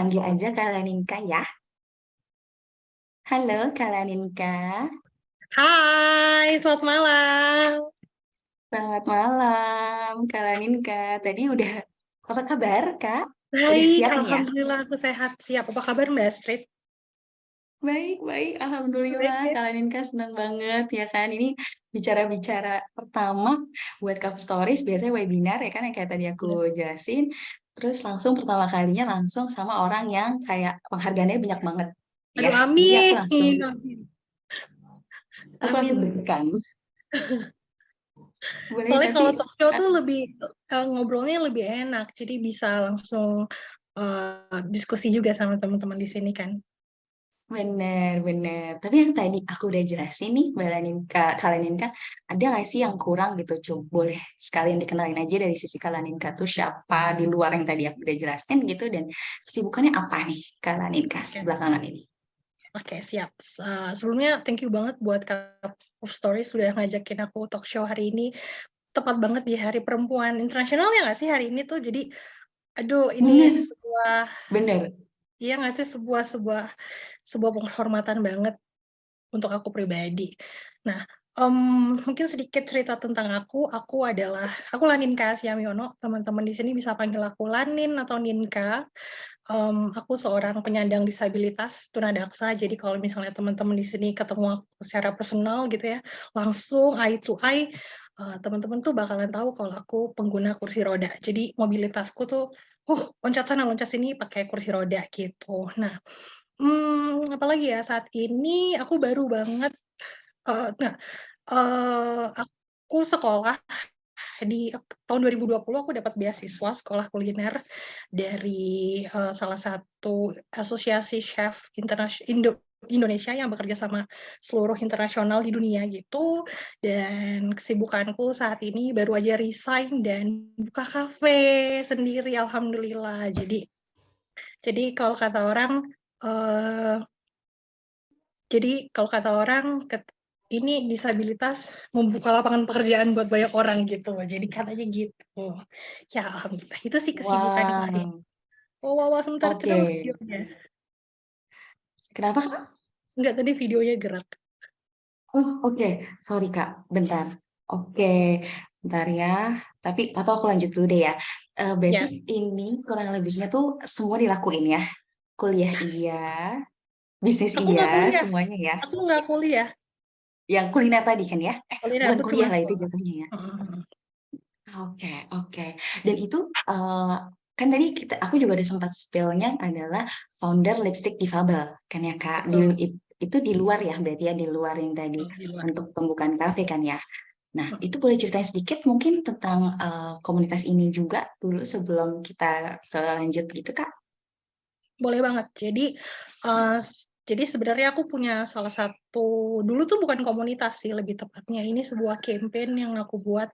panggil aja Kak Laninka ya. Halo Kak Laninka, Hai, selamat malam. selamat malam Kak Laninka. Tadi udah, apa kabar Kak? Udah Baik, siap nih ya? alhamdulillah aku sehat. Siap. Apa kabar Mbak Astrid? Baik, Baik Alhamdulillah ya. Kak Laninka senang banget ya kan. Ini bicara-bicara pertama buat Cover Stories, biasanya webinar ya kan yang kayak tadi aku Iya. jelasin. Terus langsung pertama kalinya langsung sama orang yang kayak penghargaannya banyak banget. Ya, Aduh, jadi aku amin. langsung, Amin. Amin. deg-degan. Boleh Soalnya nanti kalau talk show tuh lebih ngobrolnya lebih enak, jadi bisa langsung diskusi juga sama teman-teman di sini kan. bener. Tapi yang tadi aku udah jelasin nih, Kalanin kan, ada nggak sih yang kurang gitu? Coba boleh sekalian dikenalin aja dari sisi Kalaninka tuh siapa di luar yang tadi aku udah jelasin gitu, dan kesibukannya apa nih Kalaninka Oke, belakangan ini? oke, siap. Sebelumnya thank you banget buat Cup of Stories sudah ngajakin aku talk show hari ini. Tepat banget di Hari Perempuan Internasional ya nggak sih hari ini tuh. Jadi, aduh ini Bener, sebuah bener. iya nggak sih sebuah sebuah sebuah penghormatan banget untuk aku pribadi. Nah, mungkin sedikit cerita tentang aku Laninka Siamiono, teman-teman di sini bisa panggil aku Lanin atau Ninka. Aku seorang penyandang disabilitas tunadaksa, jadi kalau misalnya teman-teman di sini ketemu aku secara personal gitu ya, langsung eye to eye, teman-teman tuh bakalan tahu kalau aku pengguna kursi roda. Jadi mobilitasku tuh, loncat sana loncat sini pakai kursi roda gitu. Nah, apalagi ya, saat ini aku baru banget, aku sekolah di tahun 2020 aku dapat beasiswa sekolah kuliner dari, salah satu asosiasi chef Indonesia yang bekerja sama seluruh internasional di dunia gitu, dan kesibukanku saat ini baru aja resign dan buka kafe sendiri alhamdulillah. Jadi kalau kata orang, eee kalau kata orang ini disabilitas membuka lapangan pekerjaan buat banyak orang gitu, jadi katanya gitu. Ya alhamdulillah, itu sih kesibukanku hari ini. Wow, Wow, sebentar oke. kenapa videonya? Kenapa Kak? Enggak, tadi videonya gerak. Oh, oke. Sorry Kak, bentar. Oke, bentar ya. Tapi, atau aku lanjut dulu deh ya. Berarti Ya, ini kurang lebihnya tuh semua dilakuin ya? Kuliah iya, bisnis aku iya, nggak kuliah semuanya ya. aku nggak kuliah, Yang kuliner tadi kan ya? kuliner Bukan aku cuma kuliah lah itu sekolah. jatuhnya ya. Mhm. Oke. Dan itu kan tadi aku juga ada sempat spillnya adalah founder Lipstick Difabel kan ya Kak. Betul, Itu di luar ya berarti ya, di luar yang tadi betul, di luar. untuk pembukaan kafe kan ya. Nah, Mhm. itu boleh ceritain sedikit mungkin tentang komunitas ini juga dulu sebelum kita ke lanjut gitu Kak. Boleh banget. Jadi sebenarnya aku punya salah satu, dulu tuh bukan komunitas sih lebih tepatnya, ini sebuah campaign yang aku buat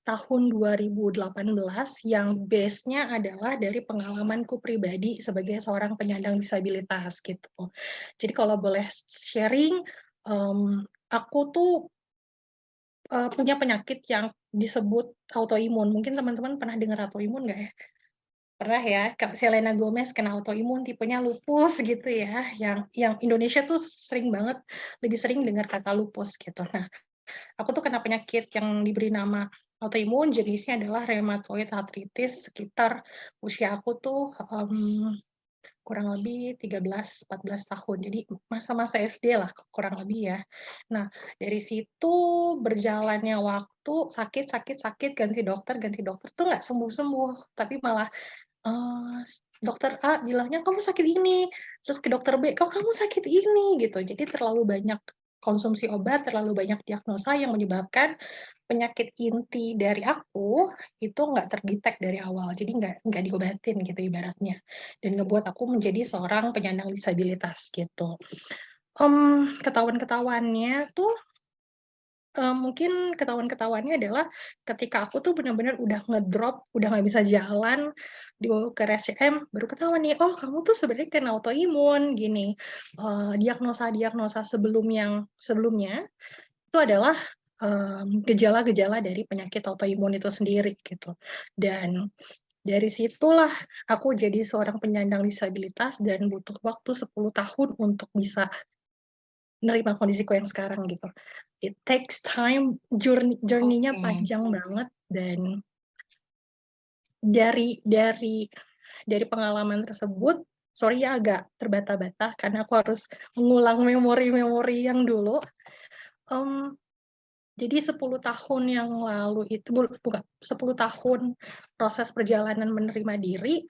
tahun 2018 yang base-nya adalah dari pengalamanku pribadi sebagai seorang penyandang disabilitas gitu. Jadi kalau boleh sharing, aku tuh, punya penyakit yang disebut autoimun. Mungkin teman-teman pernah dengar autoimun nggak ya? Pernah ya, Kak Selena Gomez kena autoimun tipenya lupus gitu ya, yang Indonesia tuh lebih sering dengar kata lupus gitu. Nah, aku tuh kena penyakit yang diberi nama autoimun, jenisnya adalah rheumatoid arthritis sekitar usia aku tuh, kurang lebih 13, 14 tahun. Jadi masa-masa SD lah kurang lebih ya. Nah, dari situ berjalannya waktu, sakit, ganti dokter tuh nggak sembuh-sembuh, tapi malah dokter A bilangnya, "Kamu sakit ini," terus ke dokter B, "Kok kamu sakit ini?" Gitu. Jadi terlalu banyak konsumsi obat, terlalu banyak diagnosa yang menyebabkan penyakit inti dari aku itu nggak terdetek dari awal. Jadi nggak diobatin gitu ibaratnya, dan ngebuat aku menjadi seorang penyandang disabilitas gitu. Ketahuan-ketahuannya tuh, mungkin ketahuan-ketahuannya adalah ketika aku tuh benar-benar udah ngedrop, udah nggak bisa jalan, dibawa ke RSCM, baru ketahuan nih, "Oh kamu tuh sebenarnya kena autoimun," gini. Diagnosa-diagnosa sebelumnya itu adalah, gejala-gejala dari penyakit autoimun itu sendiri gitu. Dan Dari situlah aku jadi seorang penyandang disabilitas dan butuh waktu 10 tahun untuk bisa menerima kondisiku yang sekarang gitu. It takes time, journey-nya Oke. panjang banget, dan dari pengalaman tersebut, sorry ya agak terbata-bata karena aku harus mengulang memori-memori yang dulu. Mmm, jadi 10 tahun yang lalu itu bukan 10 tahun proses perjalanan menerima diri,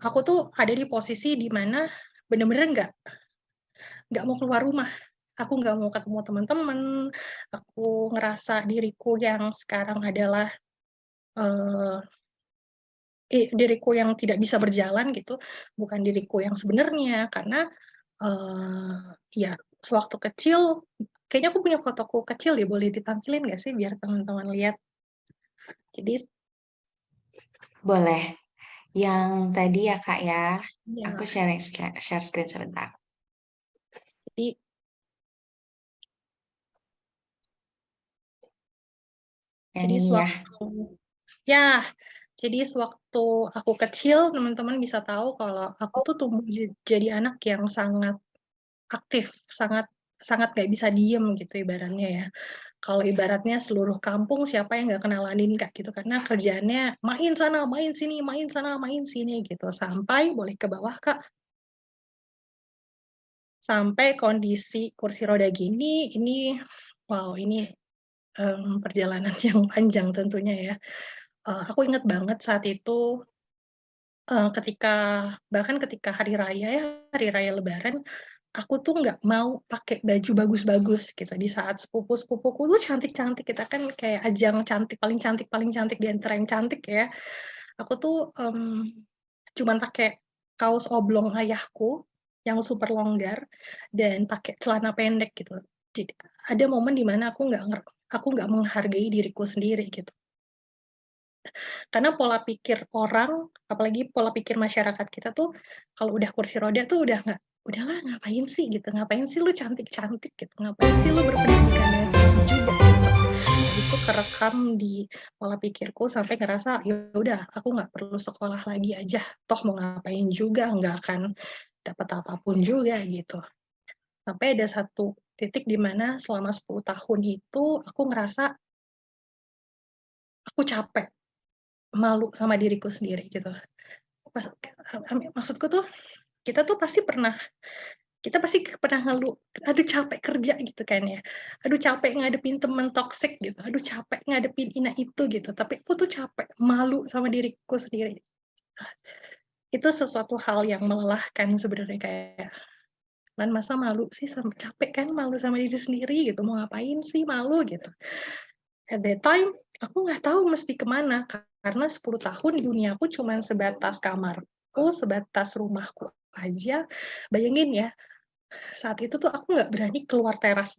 aku tuh ada di posisi di mana bener-bener nggak mau keluar rumah. Aku nggak mau ketemu teman-teman, aku ngerasa diriku yang sekarang adalah, eee, diriku yang tidak bisa berjalan gitu, bukan diriku yang sebenarnya. Karena, ya sewaktu kecil kayaknya aku punya fotoku kecil deh, boleh ditampilin nggak sih biar teman-teman lihat? Jadi Boleh. Yang tadi ya Kak ya, aku ya, share screen sebentar. jadi Yang jadi ini ya. ya, jadi sewaktu aku kecil, teman-teman bisa tahu kalau aku tuh tumbuh jadi anak yang sangat aktif, sangat sangat nggak bisa diem gitu ibaratnya ya. Kalau ibaratnya seluruh kampung siapa yang nggak kenal Andin Kak gitu, karena kerjaannya main sana, main sini, main sana, main sini gitu. Sampai boleh ke bawah Kak, sampai kondisi kursi roda gini, ini wow ini, perjalanan yang panjang tentunya ya. Aku inget banget saat itu, ketika bahkan ketika hari raya ya, hari raya lebaran, aku tuh nggak mau pakai baju bagus-bagus gitu, di saat sepupu-sepupuku tuh cantik-cantik, kita kan kayak ajang paling cantik di antara yang cantik ya. Aku tuh, cuman pakai kaos oblong ayahku yang super longgar dan pakai celana pendek gitu. Jadi ada momen di mana aku nggak menghargai diriku sendiri gitu. Karena pola pikir orang, apalagi pola pikir masyarakat kita tuh, kalau udah kursi roda tuh udah nggak, "Udahlah ngapain sih," gitu, "ngapain sih lu cantik-cantik," gitu, "ngapain sih lu berpendidikan yang tinggi juga," gitu. Itu kerekam di pola pikirku sampai ngerasa, "Ya udah aku nggak perlu sekolah lagi aja, toh mau ngapain juga, nggak akan dapat apapun juga," gitu. Sampai ada satu titik di mana selama 10 tahun itu aku ngerasa aku capek, malu sama diriku sendiri gitu. Pas maksudku tuh, kita pasti pernah ngeluh, "Aduh capek kerja," gitu kan ya, "Aduh capek ngadepin temen toksik," gitu, "Aduh capek ngadepin ini itu," gitu, tapi aku tuh capek, malu sama diriku sendiri. Itu sesuatu hal yang melelahkan sebenarnya, kayak, "Lan masa malu sih, sampai capek kan malu sama diri sendiri gitu, mau ngapain sih malu," gitu. At that time, aku nggak tahu mesti kemana karena 10 tahun duniaku cuman sebatas kamarku, sebatas rumahku aja. Bayangin ya, saat itu tuh aku nggak berani keluar teras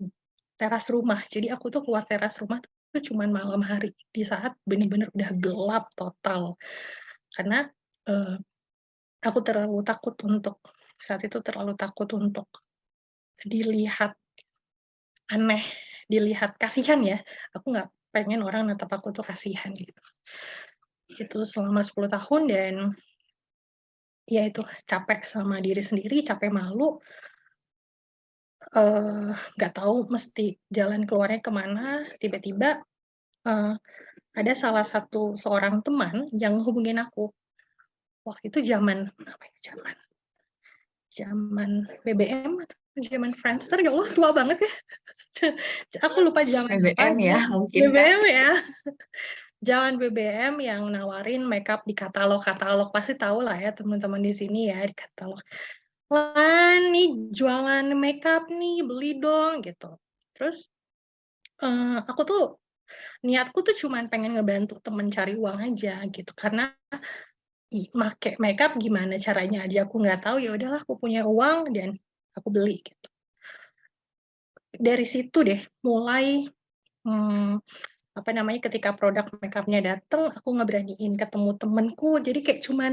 teras rumah. Jadi aku tuh keluar teras rumah tuh cuman malam hari, di saat bener-bener udah gelap total. Karena, eee, aku terlalu takut untuk saat itu terlalu takut untuk dilihat aneh, dilihat kasihan ya. Aku nggak pengen orang natap aku tuh kasihan gitu. Itu selama 10 tahun dan ya itu, capek sama diri sendiri, capek malu, nggak tahu mesti jalan keluarnya kemana. Tiba-tiba, eee, ada salah satu seorang teman yang hubungin aku. Waktu itu zaman apa ya, zaman BBM atau zaman Friendster, ya Allah tua banget ya. Aku lupa zaman apa, BBM ya mungkin Kak. BBM ya, zaman BBM yang nawarin makeup di katalog-katalog, pasti tahu lah ya teman-teman di sini ya, di katalog. "Lan, nih jualan makeup nih, beli dong," gitu. Terus, aku tuh niatku tuh cuman pengen ngebantu temen cari uang aja gitu, karena make makeup gimana caranya aja aku nggak tahu, ya udahlah aku punya uang dan aku beli gitu. Dari situ deh mulai, mmm, apa namanya, ketika produk makeup-nya dateng, aku ngeberaniin ketemu temenku, jadi kayak cuman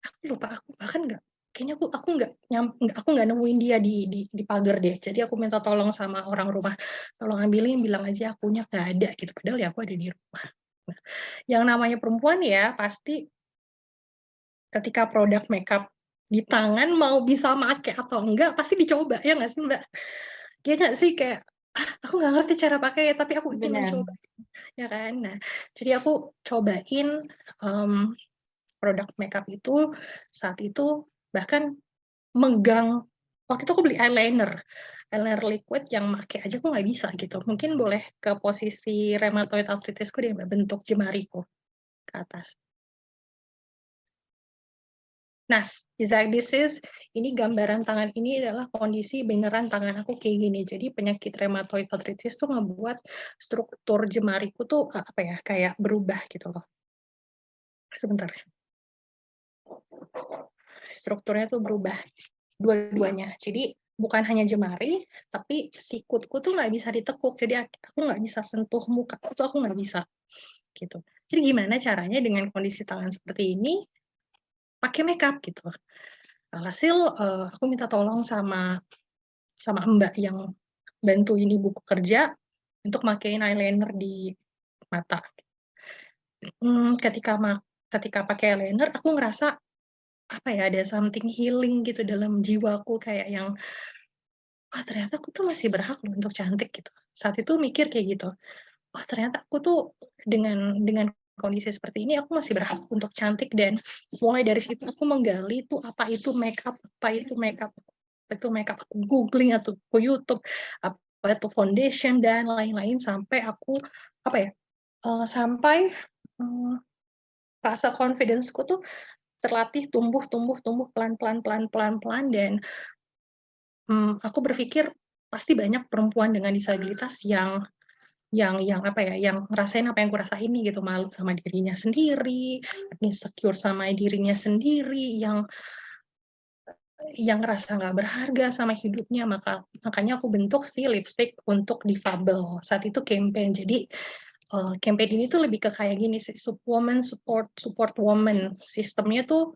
aku lupa, aku bahkan nggak, kayaknya aku nggak nemuin dia di pagar deh. Jadi aku minta tolong sama orang rumah, "Tolong ambilin, bilang aja akunya nggak ada," gitu. Padahal ya aku ada di rumah. Yang namanya perempuan ya pasti ketika produk makeup di tangan mau bisa make atau enggak pasti dicoba, ya nggak sih Mbak? Ya nggak sih? Kayak, "Ah, aku nggak ngerti cara pakai tapi aku ingin Benar. mencoba," ya kan? Nah, jadi aku cobain, mmm, produk makeup itu saat itu bahkan megang waktu itu aku beli eyeliner, eyeliner liquid yang make aja aku nggak bisa gitu. Mungkin boleh ke posisi rheumatoid arthritis-ku deh Mbak, bentuk jemariku ke atas. Nah, ini gambaran tangan ini adalah kondisi beneran tangan aku kayak gini. Jadi penyakit rheumatoid arthritis tuh ngebuat struktur jemariku tuh, apa ya, kayak berubah gitu loh. Sebentar. Strukturnya tuh berubah dua-duanya. Jadi bukan hanya jemari, tapi sikutku tuh nggak bisa ditekuk. Jadi aku nggak bisa sentuh muka, itu aku nggak bisa gitu. Jadi gimana caranya dengan kondisi tangan seperti ini pakai makeup gitu. Alhasil aku minta tolong sama Mbak yang bantuin ibuku kerja untuk makein eyeliner di mata. Ketika pakai eyeliner aku ngerasa apa ya, ada something healing gitu dalam jiwaku kayak yang, "Wah ternyata aku tuh masih berhak loh untuk cantik," gitu. Saat itu mikir kayak gitu, "Wah ternyata aku tuh dengan kondisi seperti ini aku masih berhak untuk cantik," dan mulai dari situ aku menggali tuh apa itu makeup, aku googling atau aku YouTube, apa itu foundation dan lain-lain sampai aku apa ya, sampai, eee, rasa confidence-ku tuh terlatih tumbuh tumbuh tumbuh pelan-pelan pelan-pelan pelan dan aku berpikir pasti banyak perempuan dengan disabilitas yang apa ya, yang ngerasain apa yang kurasain nih gitu, malu sama dirinya sendiri, insecure sama dirinya sendiri, yang ngerasa nggak berharga sama hidupnya, makanya aku bentuk si lipstick untuk difabel. Saat itu campaign. Jadi, campaign ini tuh lebih ke kayak gini sih, woman support support woman. Sistemnya tuh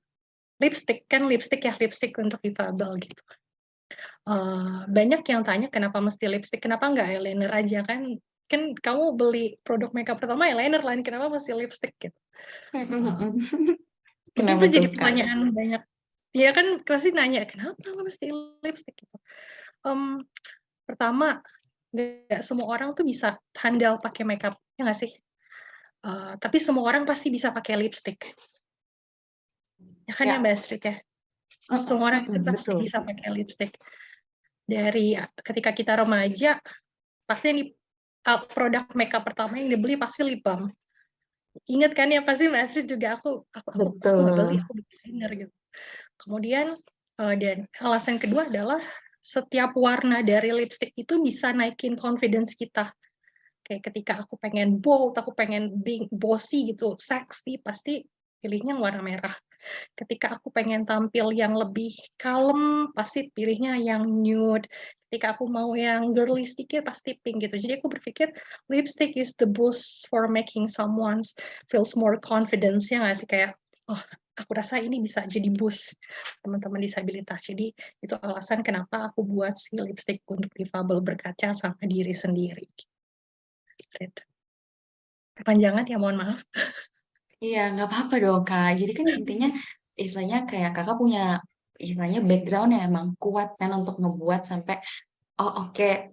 lipstick, kan lipstick ya, lipstick untuk difabel gitu. Banyak yang tanya kenapa mesti lipstick, kenapa nggak eyeliner aja, kan kamu beli produk makeup pertama eyeliner lah, kenapa mesti lipstick gitu. Mungkin Kenapa itu tuh, jadi Kak? pertanyaan banyak. Iya kan pasti nanya, "Kenapa mesti lipstick?" Gitu. Mmm, Pertama, nggak semua orang tuh bisa handal pakai makeup, ya nggak sih? Tapi semua orang pasti bisa pakai lipstick, ya kan ya Ya, Mbak Astrid ya? Semua orang itu pasti betul. bisa pakai lipstick. Dari ketika kita remaja, pasti nih, produk makeup pertama yang dibeli pasti lip balm. Ingat kan ya pasti Mbak Astrid juga, aku nggak beli, Betul. aku beli liner gitu. Kemudian, dan alasan kedua adalah setiap warna dari lipstick itu bisa naikin confidence kita. Kayak ketika aku pengen bold, aku pengen being bossy gitu, seksi, pasti pilihnya warna merah. Ketika aku pengen tampil yang lebih kalem, pasti pilihnya yang nude. Ketika aku mau yang girly sedikit, pasti pink gitu. Jadi aku berpikir lipstick is the boost for making someone feels more confidence, ya nggak sih? Kayak, oh, aku rasa ini bisa jadi boost teman-teman disabilitas. Jadi itu alasan kenapa aku buat si lipstick untuk difabel berkaca sama diri sendiri. Gitu. Kepanjangan ya, mohon maaf. Iya, nggak apa-apa dong, Kak. Jadi kan intinya istilahnya kayak Kakak punya istilahnya background yang emang kuat kan untuk ngebuat sampai oh oke,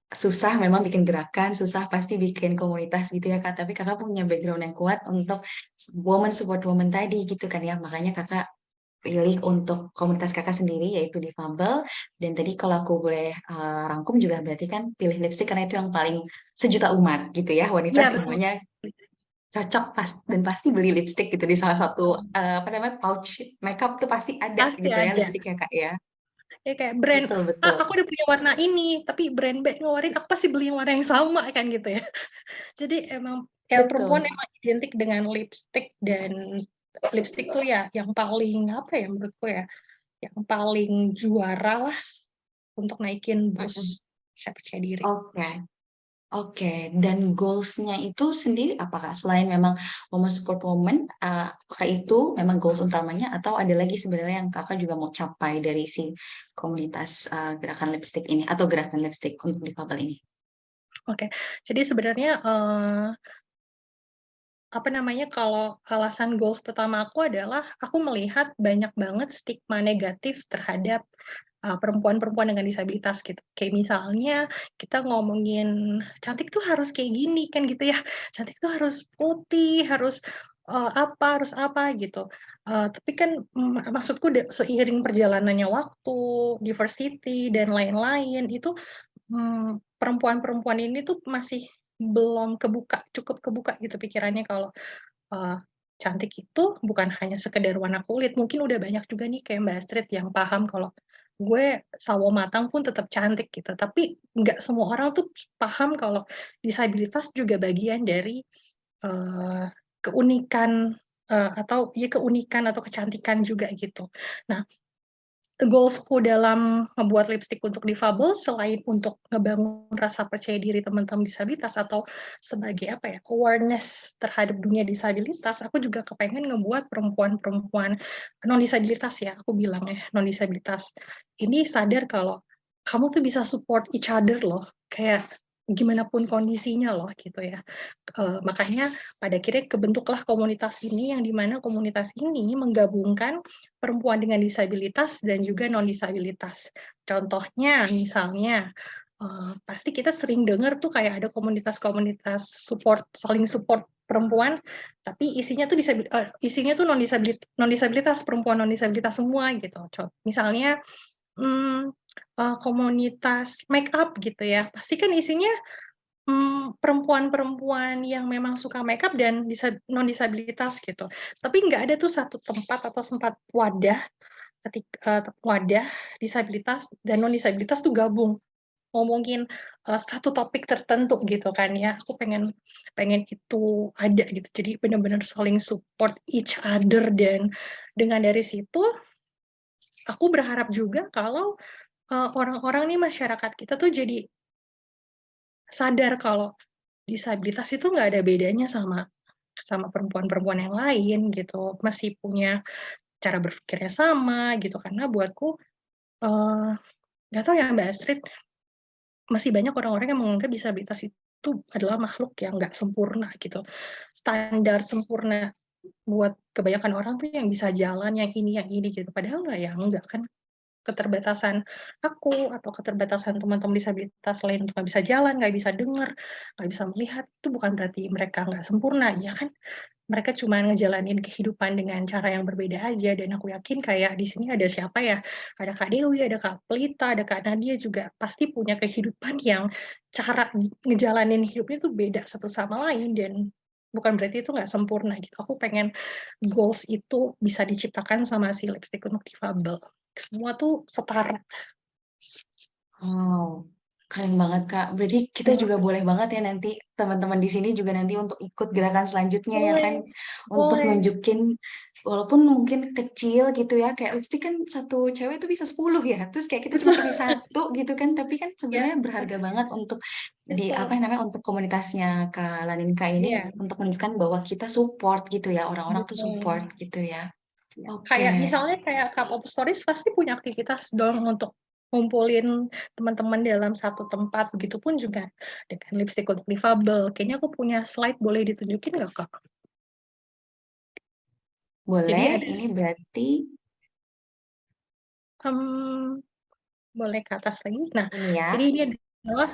susah memang bikin gerakan, susah pasti bikin komunitas gitu ya Kak. Tapi Kakak punya background yang kuat untuk woman support woman tadi gitu kan ya. Makanya Kakak pilih untuk komunitas Kakak sendiri yaitu difabel. Dan tadi kalau aku boleh rangkum juga berarti kan pilih lipstick karena itu yang paling sejuta umat gitu ya. Wanita Iya, betul. semuanya cocok pas dan pasti beli lipstick gitu di salah satu apa namanya pouch makeup tuh pasti ada Pasti gitu ya ada. lipstick ya Kak ya. Ya kayak brand, Betul betul. aku udah punya warna ini, tapi brand B ngeluarin, aku pasti beli yang warna yang sama kan gitu ya. Jadi emang ya perempuan Betul. emang identik dengan lipstick dan lipstick tuh ya yang paling apa ya menurutku ya, yang paling juara lah untuk naikin Mm-mm. boost percaya diri. Oke. Oke, dan goals-nya itu sendiri apakah selain memang woman support woman, apakah itu memang goals utamanya atau ada lagi sebenarnya yang kakak juga mau capai dari si komunitas gerakan lipstick ini atau gerakan lipstick untuk difabel ini? Oke, jadi sebenarnya apa namanya, kalau alasan goals pertama aku adalah aku melihat banyak banget stigma negatif terhadap, perempuan-perempuan dengan disabilitas gitu. Kayak misalnya kita ngomongin cantik tuh harus kayak gini kan gitu ya, cantik tuh harus putih, harus, harus apa gitu. Tapi kan, maksudku seiring perjalanannya waktu, diversity dan lain-lain itu, perempuan-perempuan ini tuh masih belum cukup kebuka gitu pikirannya kalau Eee, cantik itu bukan hanya sekedar warna kulit, mungkin udah banyak juga nih kayak Mbak Astrid yang paham kalau gue sawo matang pun tetap cantik gitu, tapi nggak semua orang tuh paham kalau disabilitas juga bagian dari, eee, keunikan, atau ya keunikan atau kecantikan juga gitu. Nah, goals-ku dalam ngebuat lipstik untuk difabel selain untuk ngebangun rasa percaya diri teman-teman disabilitas atau sebagai apa ya, awareness terhadap dunia disabilitas, aku juga kepengen ngebuat perempuan-perempuan non-disabilitas ya, aku bilang ya, non-disabilitas ini sadar kalau kamu tuh bisa support each other loh, kayak gimana pun kondisinya loh gitu ya. Makanya pada akhirnya kebentuklah komunitas ini yang di mana komunitas ini menggabungkan perempuan dengan disabilitas dan juga non-disabilitas. Contohnya misalnya, pasti kita sering dengar tuh kayak ada komunitas-komunitas saling support perempuan, tapi isinya tuh non-disabilitas, perempuan non-disabilitas semua gitu. Misalnya, komunitas make up gitu ya, pasti kan isinya perempuan-perempuan yang memang suka makeup dan non-disabilitas gitu. Tapi nggak ada tuh satu tempat atau wadah wadah disabilitas dan non-disabilitas tuh gabung, ngomongin, satu topik tertentu gitu kan ya. Aku pengen pengen itu ada gitu. Jadi benar-benar saling support each other dan dengan dari situ aku berharap juga kalau, orang-orang nih masyarakat kita tuh jadi sadar kalau disabilitas itu nggak ada bedanya sama sama perempuan-perempuan yang lain gitu, masih punya cara berpikirnya sama gitu. Karena buatku, eee, nggak tahu ya Mbak Astrid, masih banyak orang-orang yang menganggap disabilitas itu adalah makhluk yang nggak sempurna gitu. Standar sempurna buat kebanyakan orang tuh yang bisa jalan, yang ini gitu, padahal nggak ya enggak kan. Keterbatasan aku atau keterbatasan teman-teman disabilitas lain untuk nggak bisa jalan, nggak bisa dengar, nggak bisa melihat, itu bukan berarti mereka nggak sempurna, ya kan? Mereka cuma ngejalanin kehidupan dengan cara yang berbeda aja dan aku yakin kayak di sini ada siapa ya, ada Kak Dewi, ada Kak Pelita, ada Kak Nadia juga pasti punya kehidupan yang cara ngejalanin hidupnya tuh beda satu sama lain dan bukan berarti itu nggak sempurna gitu. Aku pengen goals itu bisa diciptakan sama si Lipstick untuk Difabel. Semua tuh setara. Wow, keren banget Kak. Berarti kita Mhm. juga boleh banget ya nanti teman-teman di sini juga nanti untuk ikut gerakan selanjutnya ya kan, Boleh untuk boleh. nunjukin walaupun mungkin kecil gitu ya, kayak lipstik kan satu cewek itu bisa 10 ya, terus kayak kita cuma kasih satu gitu kan, tapi kan Ya, sebenarnya berharga banget untuk di apa betul. namanya, untuk komunitasnya Kak Laninka ini Iya, untuk menunjukkan bahwa kita support gitu ya, orang-orang tuh support betul. gitu ya. Ya, Oke, kayak misalnya kayak K-pop Stories pasti punya aktivitas dong untuk ngumpulin teman-teman dalam satu tempat, begitupun juga dengan lipstick untuk difabel. Kayaknya aku punya slide boleh ditunjukin nggak, Kak? Jadi boleh. ada, Ini berarti mmm, boleh ke atas lagi. Nah, ini jadi ya. ini adalah,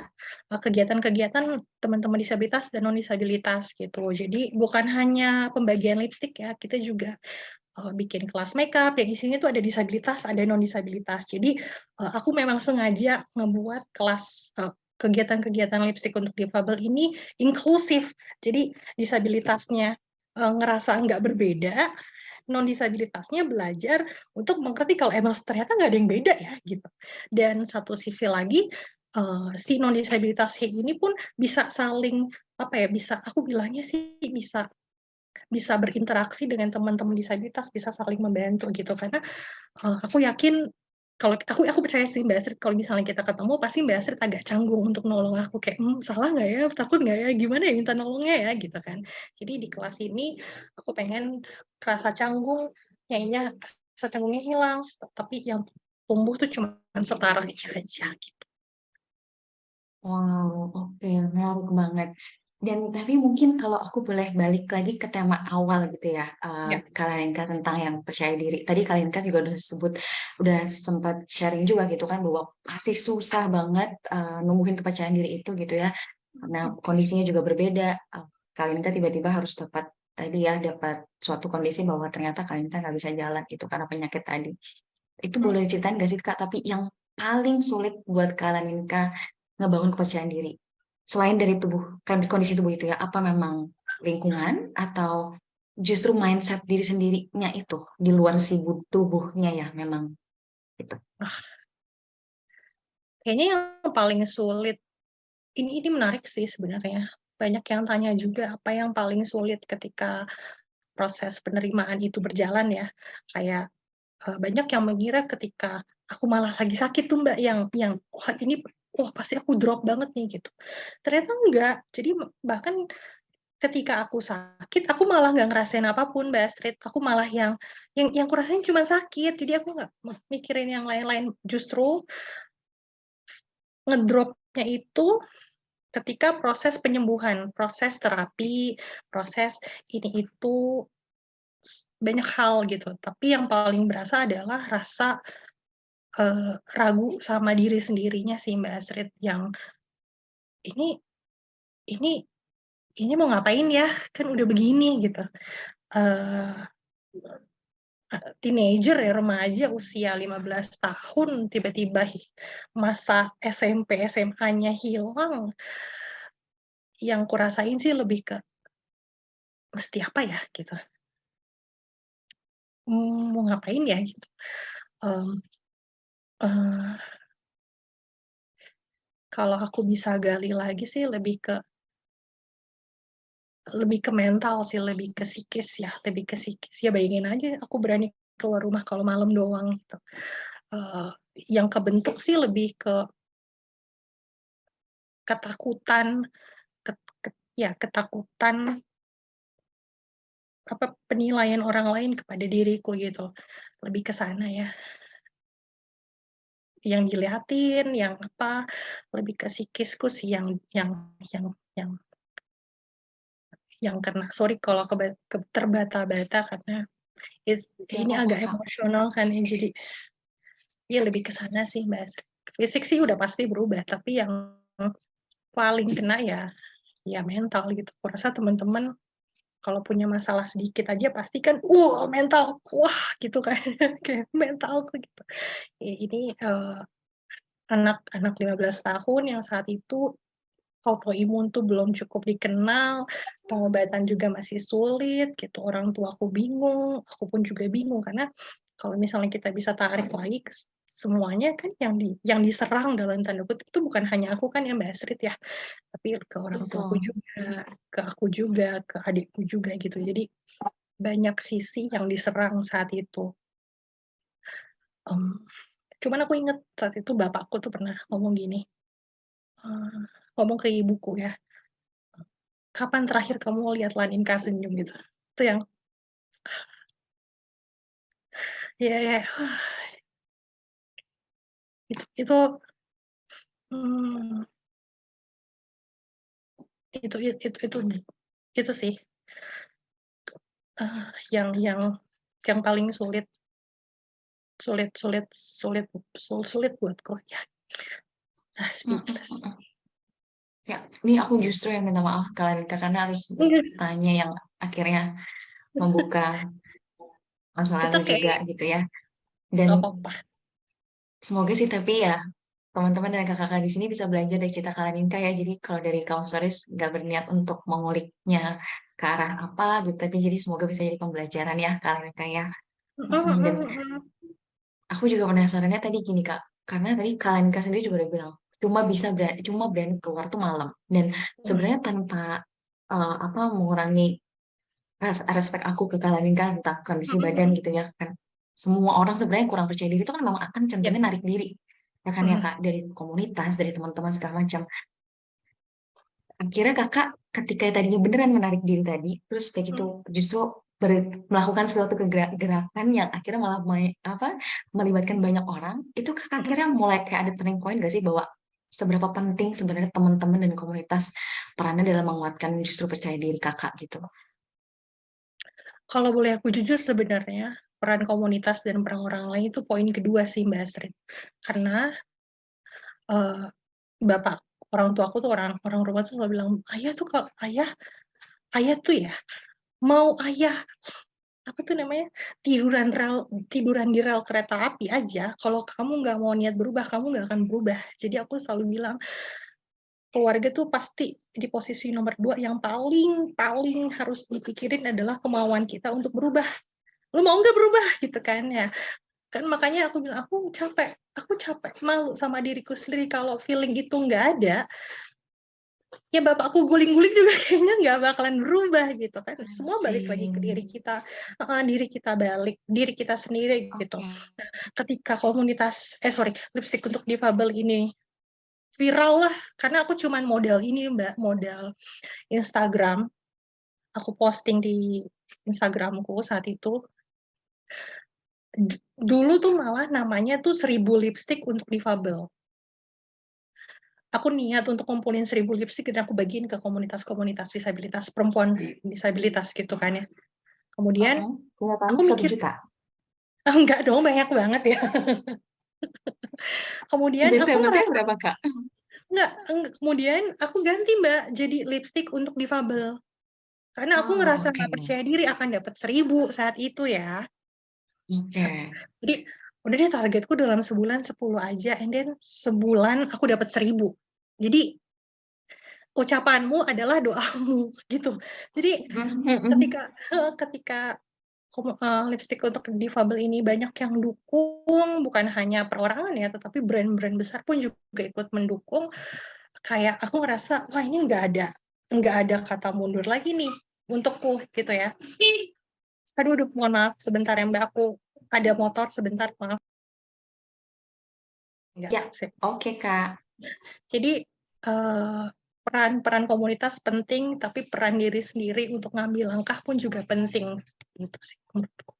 kegiatan-kegiatan teman-teman disabilitas dan non-disabilitas gitu. Jadi bukan hanya pembagian lipstik ya, kita juga bikin kelas makeup yang isinya tuh ada disabilitas, ada non-disabilitas. Jadi, aku memang sengaja ngebuat kelas kegiatan-kegiatan lipstik untuk difabel ini inklusif. Jadi disabilitasnya, ngerasa nggak berbeda, non-disabilitasnya belajar untuk mengerti kalau emang ternyata nggak ada yang beda ya, gitu. Dan satu sisi lagi, si non-disabilitas ini pun bisa saling, apa ya, bisa aku bilangnya sih bisa bisa berinteraksi dengan teman-teman disabilitas, bisa saling membantu gitu. Karena, aku yakin kalau aku percaya sih Mbak Astrid kalau misalnya kita ketemu pasti Mbak Astrid agak canggung untuk nolong aku kayak, salah nggak ya? Takut nggak ya? Gimana ya minta nolongnya ya?" Gitu kan. Jadi di kelas ini aku pengen rasa canggungnya rasa canggungnya hilang, tapi yang tumbuh tuh cuma setaranya aja gitu. Wow, oke, menarik banget. Dan tapi mungkin kalau aku boleh balik lagi ke tema awal gitu ya, Ya. Kak tentang yang percaya diri. Tadi Kak juga udah sempat sharing juga gitu kan bahwa pasti susah banget numbuhin kepercayaan diri itu gitu ya. Karena kondisinya juga berbeda. Kak tiba-tiba harus dapat suatu kondisi bahwa ternyata Kak nggak bisa jalan gitu karena penyakit tadi. Itu boleh diceritain nggak sih Kak? Tapi yang paling sulit buat Kak ngebangun kepercayaan diri selain dari kondisi tubuh itu ya, apa memang lingkungan atau justru mindset diri sendirinya itu di luar si tubuhnya ya memang itu. Kayaknya yang paling sulit, ini menarik sih sebenarnya. Banyak yang tanya juga apa yang paling sulit ketika proses penerimaan itu berjalan ya. Kayak, banyak yang mengira ketika aku malah lagi sakit tuh Mbak, yang, "Wah ini, wah pasti aku drop banget nih," gitu. Ternyata enggak. Jadi bahkan ketika aku sakit, aku malah nggak ngerasain apapun Mbak Astrid. Aku malah yang kurasain cuma sakit, jadi aku nggak mikirin yang lain-lain. Justru ngedropnya itu ketika proses penyembuhan, proses terapi, proses ini itu, banyak hal gitu. Tapi yang paling berasa adalah rasa, ragu sama diri sendirinya sih Mbak Astrid, yang, "Ini ini ini mau ngapain ya? Kan udah begini," gitu. Eee Teenager ya, remaja usia 15 tahun, tiba-tiba masa SMP, SMA-nya hilang, yang kurasain sih lebih ke, "Mesti apa ya?" Gitu, "Mau ngapain ya?" Gitu. Mmm, eee, Kalau aku bisa gali lagi sih lebih ke mental sih, lebih ke psikis ya, lebih ke psikis. Ya bayangin aja aku berani keluar rumah kalau malam doang gitu. Eee, yang kebentuk sih lebih ke ketakutan, ket ket ya ketakutan, penilaian orang lain kepada diriku gitu, lebih ke sana ya. Yang dilihatin, yang lebih ke psikisku sih yang yang yang kena. Sorry kalau terbata-bata karena Gak ini apa-apa agak Kak. emosional kan ya, jadi ya lebih ke sana sih, Mbak. Fisik sih udah pasti berubah, tapi yang paling kena ya mental gitu. Aku rasa teman-teman kalau punya masalah sedikit aja pasti kan, mental, wah gitu kan, kayak mentalku gitu. Ini, anak 15 tahun yang saat itu autoimun tuh belum cukup dikenal, pengobatan juga masih sulit gitu, orang tuaku bingung, aku pun juga bingung karena kalau misalnya kita bisa tarik lagi semuanya kan yang diserang dalam tanda kutip itu bukan hanya aku kan ya Mbak Astrid ya, tapi ke orang tuaku Betul. juga, ke aku juga, ke adikku juga gitu. Jadi banyak sisi yang diserang saat itu. Mmm, Cuman aku inget saat itu bapakku tuh pernah ngomong gini, eee, ngomong ke ibuku ya, "Kapan terakhir kamu lihat Laninka senyum?" Gitu. Itu yang, ya ya, itu, mmm, itu it itu sih, yang paling sulit sulit sulit sulit buatku, ya, Mm, mm, speechless. mm. Ya, ini aku justru yang minta maaf kalian karena harus bertanya yang akhirnya membuka masa Itu lalu juga kayak gitu ya. Dan nggak apa-apa. semoga sih tapi ya teman-teman dan kakak-kakak di sini bisa belajar dari cerita Kak ya. Jadi kalau dari kaum stories nggak berniat untuk menguliknya ke arah apa gitu, tapi jadi semoga bisa jadi pembelajaran ya Kak ya. Mhm Dan mhm mhm. aku juga penasarannya tadi gini Kak, karena tadi Kak sendiri juga udah bilang cuma berani keluar tuh malam. Dan Mhm, sebenarnya tanpa mengurangi respek aku ke Kak tentang kondisi mhm badan mhm. gitu ya kan. Semua orang sebenarnya yang kurang percaya diri itu kan memang akan Iya, cenderungnya narik diri ya kan ya mhm, Kak, dari komunitas, dari teman-teman segala macam. Akhirnya kakak ketika tadinya beneran menarik diri tadi, terus kayak gitu mhm, justru melakukan suatu gerakan yang akhirnya malah melibatkan banyak orang, itu kakak mhm. akhirnya mulai kayak ada turning point gak sih bahwa seberapa penting sebenarnya teman-teman dan komunitas perannya dalam menguatkan justru percaya diri kakak gitu. Kalau boleh aku jujur sebenarnya, peran komunitas dan peran orang lain itu poin kedua sih Mbak Astrid. Karena uh, bapak orang tua aku tuh orang orang rumah tuh selalu bilang, ayah tuh kalau ayah tuh ya mau ayah apa tuh namanya tiduran di rel kereta api aja, kalau kamu nggak mau niat berubah kamu nggak akan berubah. Jadi aku selalu bilang keluarga tuh pasti di posisi nomor 2 yang paling paling harus dipikirin adalah kemauan kita untuk berubah. Lu mau nggak berubah gitu kan ya. Kan makanya aku bilang aku capek malu sama diriku sendiri kalau feeling itu nggak ada, ya bapakku guling-guling juga kayaknya nggak bakalan berubah gitu kan. Semua balik lagi ke diri Asing. kita, diri kita sendiri gitu. Oke. Nah, ketika lipstick untuk difabel ini viral lah, karena aku cuman modal ini Mbak, modal Instagram, aku posting di Instagramku saat itu. Dulu tuh malah namanya tuh 1000 lipstick untuk difabel. Aku niat untuk kumpulin 1000 lipstick dan aku bagiin ke komunitas-komunitas disabilitas, perempuan disabilitas gitu kan ya. Kemudian Kenyataannya aku 1 mikir, juta. enggak dong, banyak banget ya. Kemudian Jadi aku dapatnya ngerasa, berapa kak? enggak, kemudian aku ganti Mbak, jadi lipstick untuk difabel. Karena aku Oh, ngerasa oke. nggak percaya diri akan dapat 1000 saat itu ya. Oke. Jadi udah deh targetku dalam sebulan 10 aja, and then sebulan aku dapat 1000. Jadi ucapanmu adalah doamu gitu. Jadi ketika ketika lipstick untuk difabel ini banyak yang dukung, bukan hanya perorangan ya, tetapi brand-brand besar pun juga ikut mendukung. Kayak aku ngerasa, wah ini nggak ada kata mundur lagi nih untukku gitu ya. Aduh, mohon maaf sebentar ya Mbak, aku ada motor sebentar, maaf. Enggak, Ya, sip. oke kak. Jadi peran komunitas penting, tapi peran diri sendiri untuk ngambil langkah pun juga penting. Gitu sih menurutku.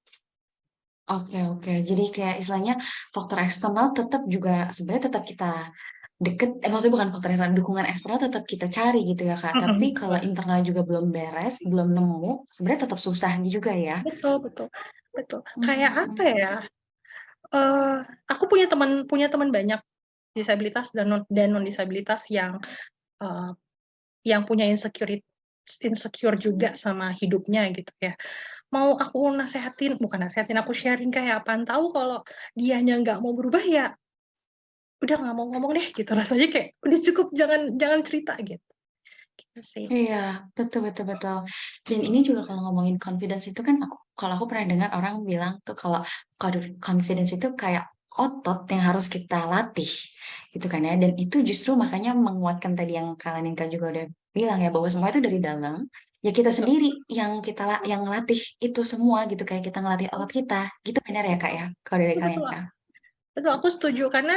Oke, oke. Jadi kayak istilahnya faktor eksternal tetap juga sebenarnya tetap kita deket, maksudnya bukan faktor eksternal, dukungan eksternal tetap kita cari gitu ya Kak. Tapi kalau internal juga belum beres, belum nemu, sebenarnya tetap susah juga ya. Betul, betul, betul. Kayak apa Hmm. ya? Aku punya teman banyak disabilitas dan non disabilitas uh, yang punya insecure juga sama hidupnya gitu ya. Mau aku bukan nasehatin, aku sharing kayak apaan tahu kalau dianya nggak mau berubah ya udah nggak mau ngomong deh gitu, rasanya kayak udah cukup, jangan jangan cerita gitu. Gitu sih. Iya, betul betul betul. Dan ini juga kalau ngomongin confidence itu kan kalau aku pernah dengar orang bilang tuh kalau confidence itu kayak otot yang harus kita latih gitu kan ya. Dan itu justru makanya menguatkan tadi yang kalian Ninka juga udah bilang ya bahwa semua itu dari dalam. Ya kita Betul, sendiri yang yang ngelatih itu semua gitu kayak kita ngelatih otot kita. Gitu benar ya Kak ya? Kalau dari kalian betul, Kak. betul, aku setuju karena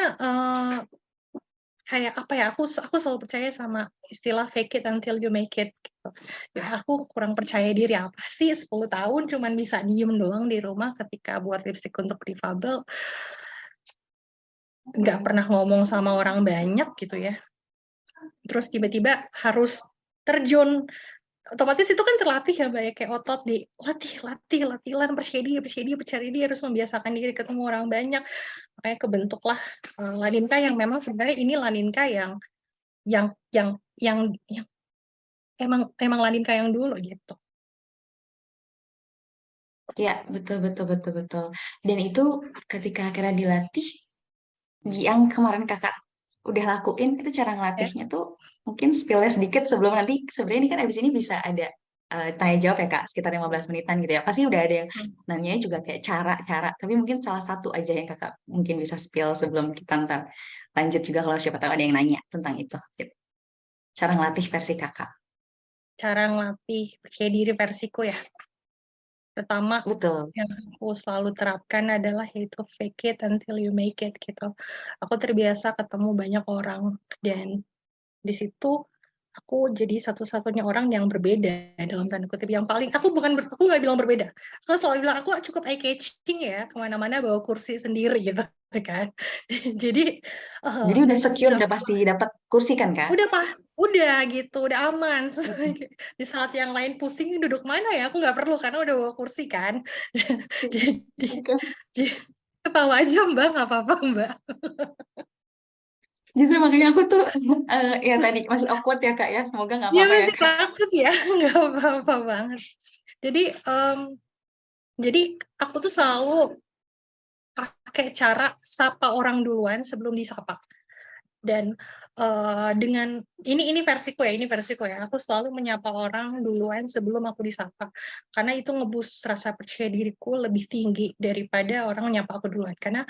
kayak apa ya, aku selalu percaya sama istilah fake it until you make it gitu. Ya, aku kurang percaya diri apa sih 10 tahun cuman bisa diem doang di rumah ketika buat lipstick untuk difabel, nggak pernah ngomong sama orang banyak gitu ya. Terus tiba-tiba harus terjun, otomatis itu kan terlatih ya Mbak ya, kayak otot latihan, percaya diri, harus membiasakan diri ketemu orang banyak. Makanya kebentuklah Laninka yang memang sebenarnya ini Laninka yang yang emang Laninka yang dulu gitu. Ya, betul betul betul betul. Dan itu ketika akhirnya dilatih, yang kemarin kakak udah lakuin itu cara Ya. ngelatihnya tuh mungkin spillnya sedikit sebelum nanti sebenarnya ini kan abis ini bisa ada tanya jawab ya kak sekitar 15 menitan gitu ya pasti udah ada yang Hmm. nanya juga kayak cara-cara tapi mungkin salah satu aja yang kakak mungkin bisa spill sebelum kita ntar lanjut juga kalau siapa tahu ada yang nanya tentang itu gitu. Cara ngelatih versi kakak. Cara ngelatih percaya diri versiku ya. Pertama Betul. yang aku selalu terapkan adalah yaitu fake it until you make it gitu. Aku terbiasa ketemu banyak orang dan di situ aku jadi satu-satunya orang yang berbeda dalam tanda kutip, yang paling aku nggak bilang berbeda, aku selalu bilang aku cukup eye catching ya, kemana-mana bawa kursi sendiri gitu. kan. Jadi, Jadi eee, udah secure, nah udah pasti dapat kursi kan, Kak? udah gitu, udah aman. Mhm. Di saat yang lain pusing, "Duduk mana ya?" Aku nggak perlu karena udah bawa kursi kan. Jadi Oke. ja ketawa aja, "Mbak, nggak apa-apa, Mbak." Justru makanya aku tuh, ya tadi masih awkward ya, Kak, ya, semoga nggak Iya apa-apa ya, masih Kak? takut ya, nggak apa-apa banget. Jadi, jadi aku tuh selalu pakai cara sapa orang duluan sebelum disapa. Dan, dengan ini versiku ya, aku selalu menyapa orang duluan sebelum aku disapa. Karena itu nge-boost rasa percaya diriku lebih tinggi daripada orang nyapa aku duluan. Karena,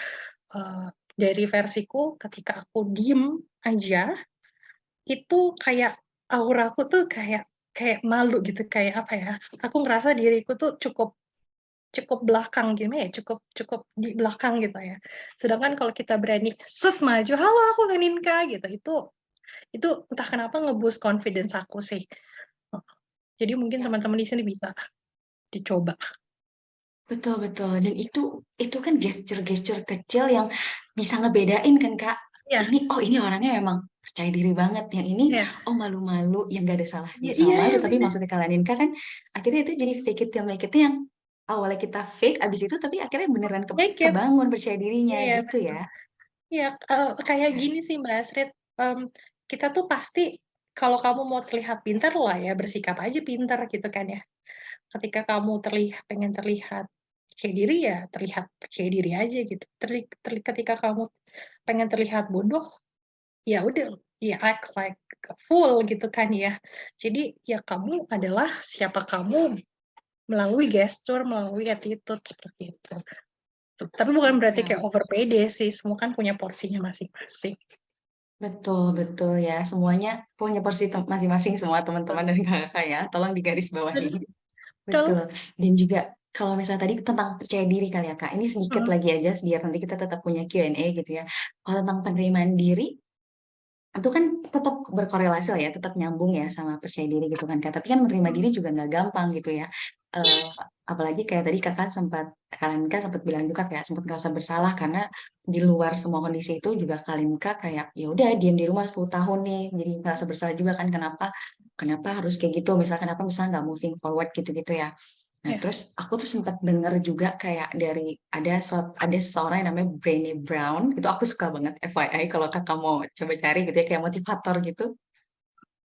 dari versiku ketika aku diem aja, itu kayak auraku tuh kayak kayak malu gitu, kayak apa ya, aku ngerasa diriku tuh cukup cukup belakang, gimana ya, cukup cukup di belakang gitu ya. Sedangkan kalau kita berani maju, "Halo, aku Leninka," gitu, itu entah kenapa nge-boost confidence aku sih. Heeh. Jadi mungkin Ya, teman-teman di sini bisa dicoba. betul betul, dan itu kan gesture-gesture kecil yang bisa ngebedain kan, Kak. Iya Ini orangnya memang percaya diri banget, yang ini, iya. oh malu-malu, yang nggak ada salahnya Iya sama iya malu, iya, tapi bener. maksudnya Kak Laninka kan akhirnya itu jadi fake it till make it yang awalnya kita fake, abis itu tapi akhirnya beneran Make it. kebangun percaya dirinya Iya, gitu ya. iya, kayak gini sih Mbak Astrid, kita tuh pasti kalau kamu mau terlihat pintar lah ya bersikap aja pintar gitu kan ya. Ketika kamu pengen terlihat percaya diri, ya terlihat percaya diri aja gitu. Ketika kamu pengen terlihat bodoh, ya udah, ya act like a fool gitu kan ya. Jadi ya kamu adalah siapa kamu melalui gestur, melalui attitude seperti itu. Tapi bukan berarti Ya, kayak over pede sih, semua kan punya porsinya masing-masing. betul betul ya, semuanya punya porsi masing-masing semua teman-teman dan kakak ya, tolong digaris bawahi. Betul, Betul. Dan juga kalau misalnya tadi tentang percaya diri kali ya, Kak. Ini sedikit mhm, lagi aja biar nanti kita tetap punya Q&A gitu ya. Kalau tentang penerimaan diri, itu kan tetap berkorelasi lah ya, tetap nyambung ya sama percaya diri gitu kan, Kak. Tapi kan menerima mhm, diri juga nggak gampang gitu ya. Eh, apalagi kayak tadi kalian kan sempat bilang juga kayak sempat ngerasa bersalah karena di luar semua kondisi itu juga kalian Kak kayak ya udah diam di rumah 10 tahun nih, jadi ngerasa bersalah juga kan kenapa kenapa harus kayak gitu, misalkan kenapa misalnya nggak moving forward gitu-gitu ya. Nah, ya. terus aku tuh sempat denger juga kayak ada seorang yang namanya Brené Brown, itu aku suka banget FYI kalau kakak mau coba cari gitu ya, kayak motivator gitu.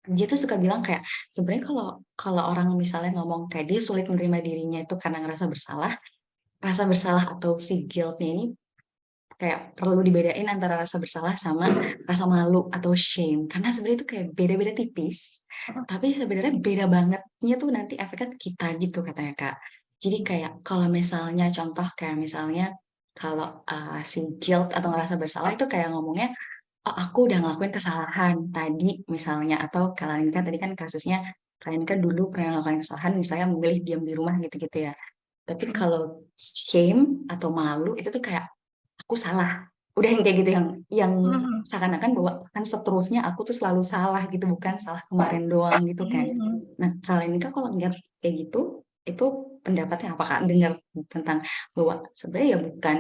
Dia tuh suka bilang kayak sebenarnya kalau kalau orang misalnya ngomong kayak dia sulit menerima dirinya itu karena ngerasa bersalah, rasa bersalah atau si guilt-nya ini kayak perlu dibedain antara rasa bersalah sama rasa malu atau shame. Karena sebenarnya itu kayak beda-beda tipis, Heeh, tapi sebenarnya beda bangetnya tuh nanti efeknya ke kita gitu katanya Kak. Jadi kayak kalau misalnya contoh kayak misalnya kalau si guilt atau ngerasa bersalah itu kayak ngomongnya, oh aku udah ngelakuin kesalahan tadi misalnya, atau kalian kan tadi kan kasusnya kalian kan dulu pernah ngelakuin kesalahan misalnya memilih diam di rumah gitu-gitu ya. Tapi mhm, kalau shame atau malu itu tuh kayak aku salah. Udah yang kayak gitu yang mhm, seakan-akan bahwa kan seterusnya aku tuh selalu salah gitu, bukan salah kemarin doang gitu kan. mhm. Nah, kalian ini kan kalau ngeliat kayak gitu, itu pendapatnya apa Kak? Dengar tentang bahwa sebenarnya ya bukan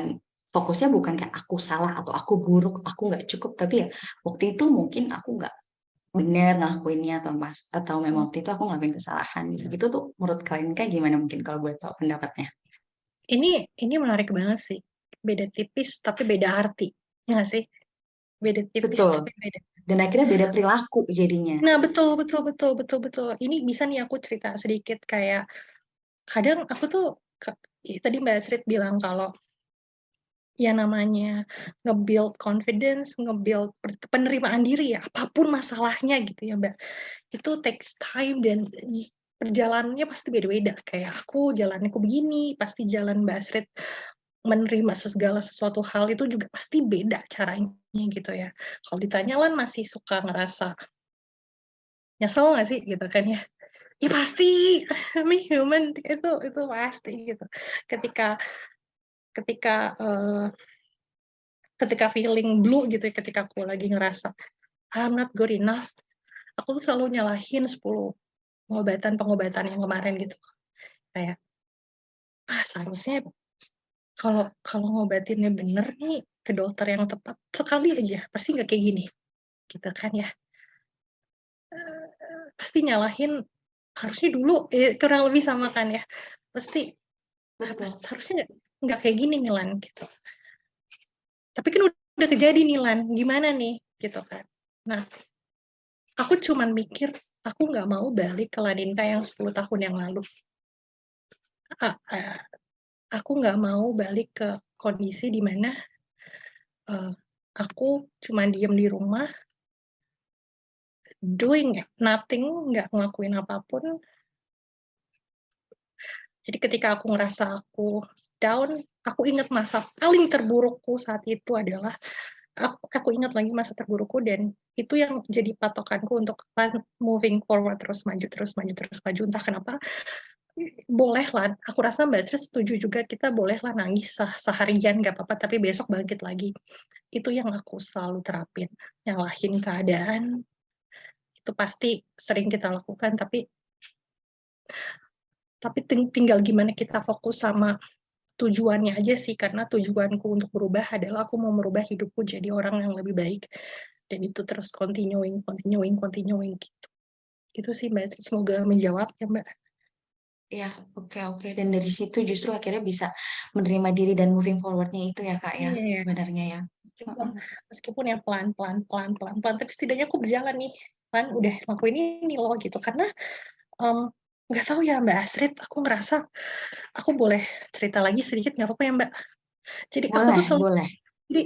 fokusnya bukan kayak aku salah atau aku buruk, aku nggak cukup, tapi ya waktu itu mungkin aku nggak benar ngelakuinnya atau memang waktu itu aku ngelakuin kesalahan gitu tuh menurut kalian kayak gimana mungkin kalau gue tahu pendapatnya? Ini menarik banget sih. Beda tipis tapi beda arti, ya nggak sih? Beda tipis Betul. tapi beda. Dan akhirnya beda perilaku jadinya. Nah, betul betul betul betul betul. Ini bisa nih aku cerita sedikit kayak kadang aku tuh tadi Mbak Astrid bilang kalau ya namanya nge-build confidence, nge-build penerimaan diri ya, apapun masalahnya gitu ya, Mbak. Itu takes time dan perjalanannya pasti beda-beda. Kayak aku jalanku begini, pasti jalan Mbak Astrid menerima segala sesuatu hal itu juga pasti beda caranya gitu ya. Kalau ditanya Lan masih suka ngerasa nyesel nggak sih gitu kan ya? Ya pasti, kami human itu pasti gitu. Ketika ketika, ketika feeling blue gitu ya, ketika aku lagi ngerasa, "I'm not good enough," aku tuh selalu nyalahin 10 pengobatan yang kemarin gitu. Kayak, "Ah, seharusnya kalau kalau ngobatinnya bener nih ke dokter yang tepat sekali aja, pasti nggak kayak gini, gitu kan ya. Pasti nyalahin harusnya dulu kurang lebih sama kan ya. Pasti harusnya nggak kayak gini Milan gitu. Tapi kan udah kejadian nih Lan, gimana nih gitu kan. Nah, aku cuman mikir aku nggak mau balik ke Ladinka yang 10 tahun yang lalu. Aku nggak mau balik ke kondisi di mana aku cuma diem di rumah, doing nothing, nggak ngelakuin apapun. Jadi ketika aku ngerasa aku down, aku ingat masa paling terburukku saat itu adalah aku ingat lagi masa terburukku, dan itu yang jadi patokanku untuk moving forward, terus maju terus maju terus maju. Entah kenapa, boleh lah, aku rasa Mbak Tris setuju juga, kita boleh lah nangis seharian gak apa-apa, tapi besok bangkit lagi. Itu yang aku selalu terapin. Nyalahin keadaan itu pasti sering kita lakukan, tapi tinggal gimana kita fokus sama tujuannya aja sih. Karena tujuanku untuk berubah adalah aku mau merubah hidupku jadi orang yang lebih baik, dan itu terus continuing gitu. Itu sih Mbak, semoga menjawab ya Mbak. Ya, oke. Dan dari situ justru akhirnya bisa menerima diri dan moving forward-nya itu ya, Kak, ya, Iya, sebenarnya ya. meskipun ya pelan, tapi setidaknya aku berjalan nih, kan udah ngelakuin ini loh gitu. Karena nggak tahu ya Mbak Astrid, aku ngerasa aku boleh cerita lagi sedikit nggak apa-apa ya Mbak? Jadi aku tuh Boleh, selalu, boleh. jadi,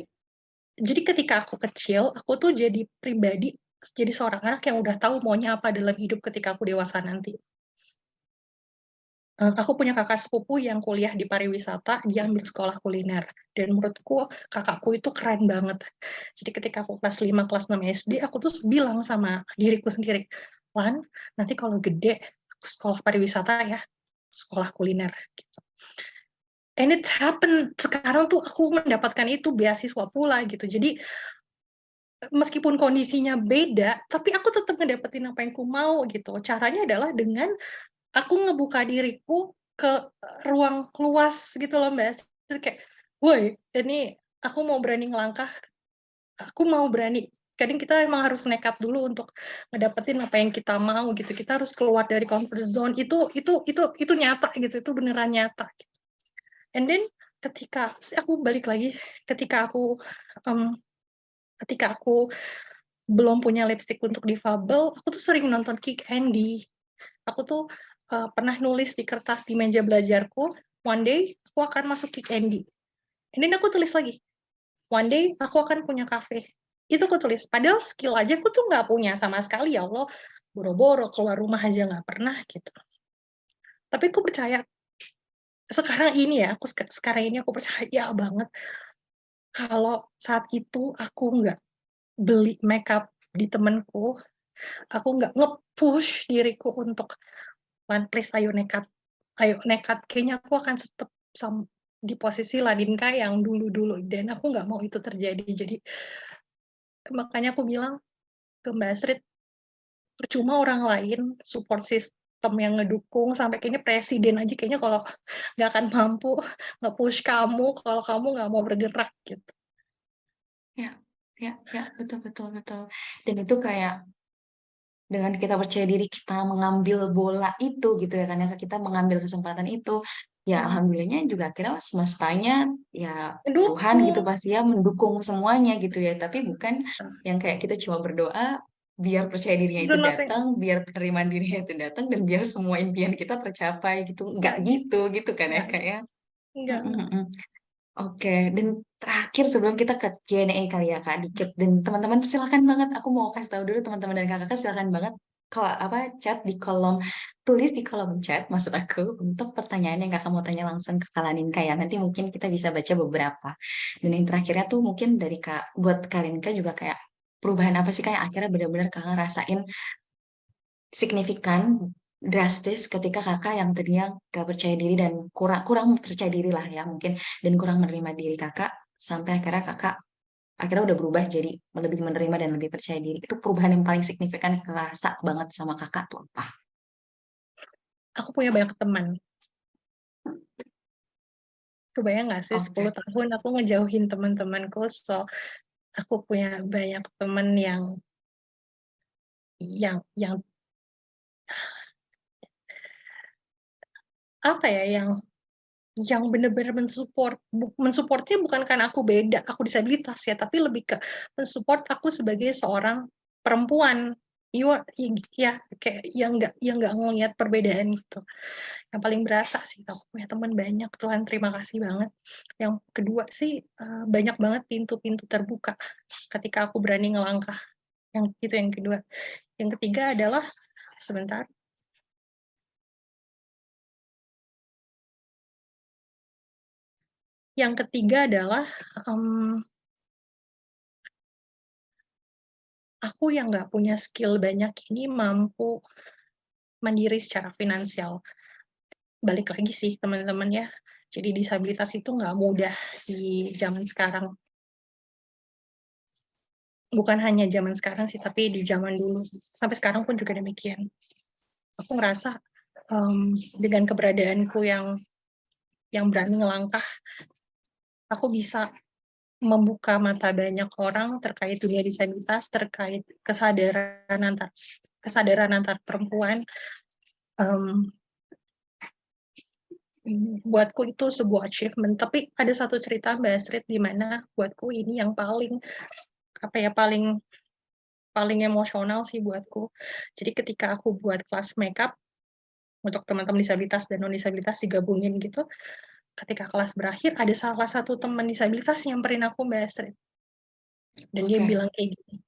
jadi ketika aku kecil, aku tuh jadi pribadi, jadi seorang anak yang udah tahu maunya apa dalam hidup ketika aku dewasa nanti. Aku punya kakak sepupu yang kuliah di pariwisata, dia ambil sekolah kuliner. Dan menurutku kakakku itu keren banget. Jadi ketika aku kelas 5, kelas 6 SD, aku tuh bilang sama diriku sendiri, Lan, nanti kalau gede, aku sekolah pariwisata ya, sekolah kuliner. Gitu. And it happen, sekarang tuh aku mendapatkan itu beasiswa pula gitu. Jadi meskipun kondisinya beda, tapi aku tetap ngedapetin apa yang aku mau gitu. Caranya adalah dengan aku ngebuka diriku ke ruang luas gitu loh Mbak. Jadi kayak, woi, ini aku mau berani ngelangkah, aku mau berani. Kadang kita emang harus nekat dulu untuk ngedapetin apa yang kita mau gitu. Kita harus keluar dari comfort zone. Itu nyata gitu. Itu beneran nyata. And then ketika aku balik lagi, ketika aku um, ketika aku belum punya lipstick untuk difabel, aku tuh sering nonton Kick Andy. Aku tuh pernah nulis di kertas di meja belajarku, one day aku akan masuk Kick Andy. And then aku tulis lagi, one day aku akan punya cafe. Itu aku tulis. Padahal skill aja aku tuh nggak punya sama sekali, ya Allah. Boro-boro keluar rumah aja nggak pernah gitu. Tapi aku percaya, sekarang ini aku percaya banget kalau saat itu aku nggak beli makeup di temenku, aku nggak nge-push diriku untuk, Lan, please ayo nekat, kayaknya aku akan tetap di posisi Ladinka yang dulu-dulu, dan aku nggak mau itu terjadi. Jadi makanya aku bilang ke Mbak Astrid, percuma orang lain support system yang ngedukung, sampai kayaknya presiden aja kayaknya kalau nggak akan mampu nge-push kamu kalau kamu nggak mau bergerak gitu. Ya, betul. Dan itu kayak dengan kita percaya diri, kita mengambil bola itu gitu ya kan, ya, kita mengambil kesempatan itu, ya alhamdulillahnya juga akhirnya semestanya, ya Tuhan gitu Dukung. pasti ya mendukung semuanya gitu ya, tapi bukan yang kayak kita cuma berdoa biar percaya dirinya itu Do nothing. datang, biar penerimaan dirinya itu datang, dan biar semua impian kita tercapai gitu, nggak Nggak gitu. gitu kan ya Nggak. kayak. Nggak. Oke, dan terakhir sebelum kita ke Q&A kali ya Kak, dikit. Dan teman-teman silakan banget, aku mau kasih tahu dulu teman-teman dan kakak silakan banget kalau apa chat di kolom, tulis di kolom chat maksud aku untuk pertanyaan yang kakak mau tanya langsung ke Kak Laninka ya. Nanti mungkin kita bisa baca beberapa. Dan yang terakhirnya tuh mungkin dari Kak, buat Kak Laninka juga kayak perubahan apa sih Kak yang akhirnya benar-benar kakak rasain signifikan, drastis ketika kakak yang tadinya gak percaya diri dan kurang kurang percaya diri lah ya mungkin, dan kurang menerima diri kakak, sampai akhirnya kakak akhirnya udah berubah jadi lebih menerima dan lebih percaya diri. Itu perubahan yang paling signifikan yang kerasa banget sama kakak tuh apa? Aku punya banyak teman. Kebayang nggak sih 10 Oke. tahun aku ngejauhin teman-temanku, so aku punya banyak teman yang apa ya, yang bener-bener mensupportnya bukan karena aku beda, aku disabilitas ya, tapi lebih ke mensupport aku sebagai seorang perempuan. Ya, kayak yang nggak ngelihat perbedaan gitu. Yang paling berasa sih aku punya teman banyak, Tuhan terima kasih banget. Yang kedua sih, banyak banget pintu-pintu terbuka ketika aku berani ngelangkah, itu yang kedua. Yang ketiga adalah sebentar. Yang ketiga adalah, aku yang nggak punya skill banyak ini mampu mandiri secara finansial. Balik lagi sih teman-teman ya, jadi disabilitas itu nggak mudah di zaman sekarang. Bukan hanya zaman sekarang sih, tapi di zaman dulu. Sampai sekarang pun juga demikian. Aku ngerasa dengan keberadaanku yang berani ngelangkah, aku bisa membuka mata banyak orang terkait dunia disabilitas, terkait kesadaran antar perempuan. Buatku itu sebuah achievement. Tapi ada satu cerita Mbak Astrid di mana buatku ini yang paling emosional sih buatku. Jadi ketika aku buat kelas makeup untuk teman-teman disabilitas dan non disabilitas digabungin gitu, ketika kelas berakhir ada salah satu teman disabilitas nyamperin aku Mbak Astrid, dan dia Oke. bilang kayak gini,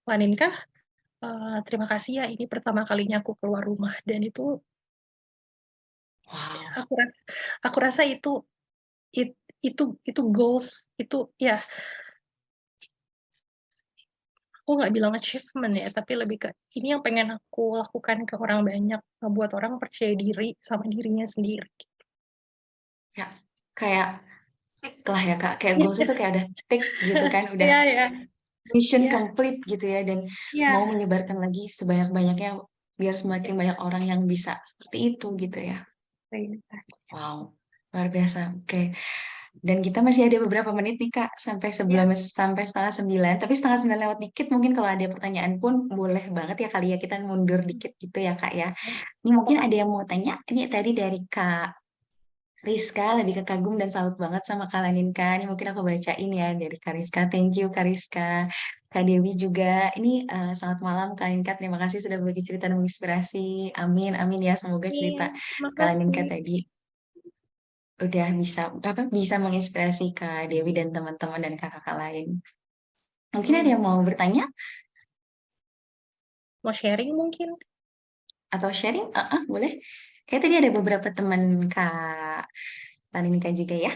Laninka, terima kasih ya, ini pertama kalinya aku keluar rumah, dan itu Wow. aku rasa itu goals, itu ya, aku nggak bilang achievement ya, tapi lebih ke ini yang pengen aku lakukan ke orang banyak, buat orang percaya diri sama dirinya sendiri. Ya, kayak tik lah ya Kak. Kayak goals itu kayak udah tik gitu kan, udah Iya ya, mission iya complete gitu ya, dan mau iya. menyebarkan lagi sebanyak-banyaknya biar semakin banyak orang yang bisa seperti itu gitu ya. Wow, luar biasa. Oke. Dan kita masih ada beberapa menit nih Kak, sampai setengah sembilan. Tapi setengah sembilan lewat dikit, mungkin kalau ada pertanyaan pun boleh banget ya kali ya kita mundur dikit gitu ya Kak ya. Ini mungkin ada yang mau tanya. Ini tadi dari Kak Rizka, lebih ke kagum dan salut banget sama Kak Laninka. Ini mungkin aku bacain ya dari Kak Rizka. Thank you Kak Rizka. Kak Dewi juga. Ini selamat malam Kak Laninka. Terima kasih sudah berbagi cerita dan menginspirasi. Amin, amin ya. Semoga cerita Kak Laninka Makasih. tadi udah bisa menginspirasi Kak Dewi dan teman-teman dan kakak-kakak lain. Mungkin ada yang mau bertanya Mau sharing mungkin? atau sharing? Boleh. Kayak tadi ada beberapa teman Kak Laninka juga ya.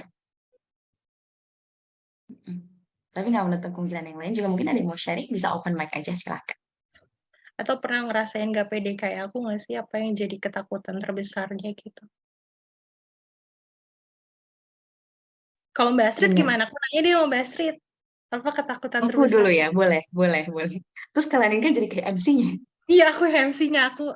Mm. Tapi nggak menutup kemungkinan yang lain juga mungkin ada yang mau sharing, bisa open mic aja silakan. Atau pernah ngerasain gak pede kayak aku nggak sih? Apa yang jadi ketakutan terbesarnya gitu? Kalau Mbak Astrid Bener. gimana? Aku nanya deh sama Mbak Astrid. Apa ketakutan Aku terbesar? dulu ya, boleh, boleh, boleh. Terus Kak Laninka jadi kayak MC-nya. Iya, aku MC-nya aku.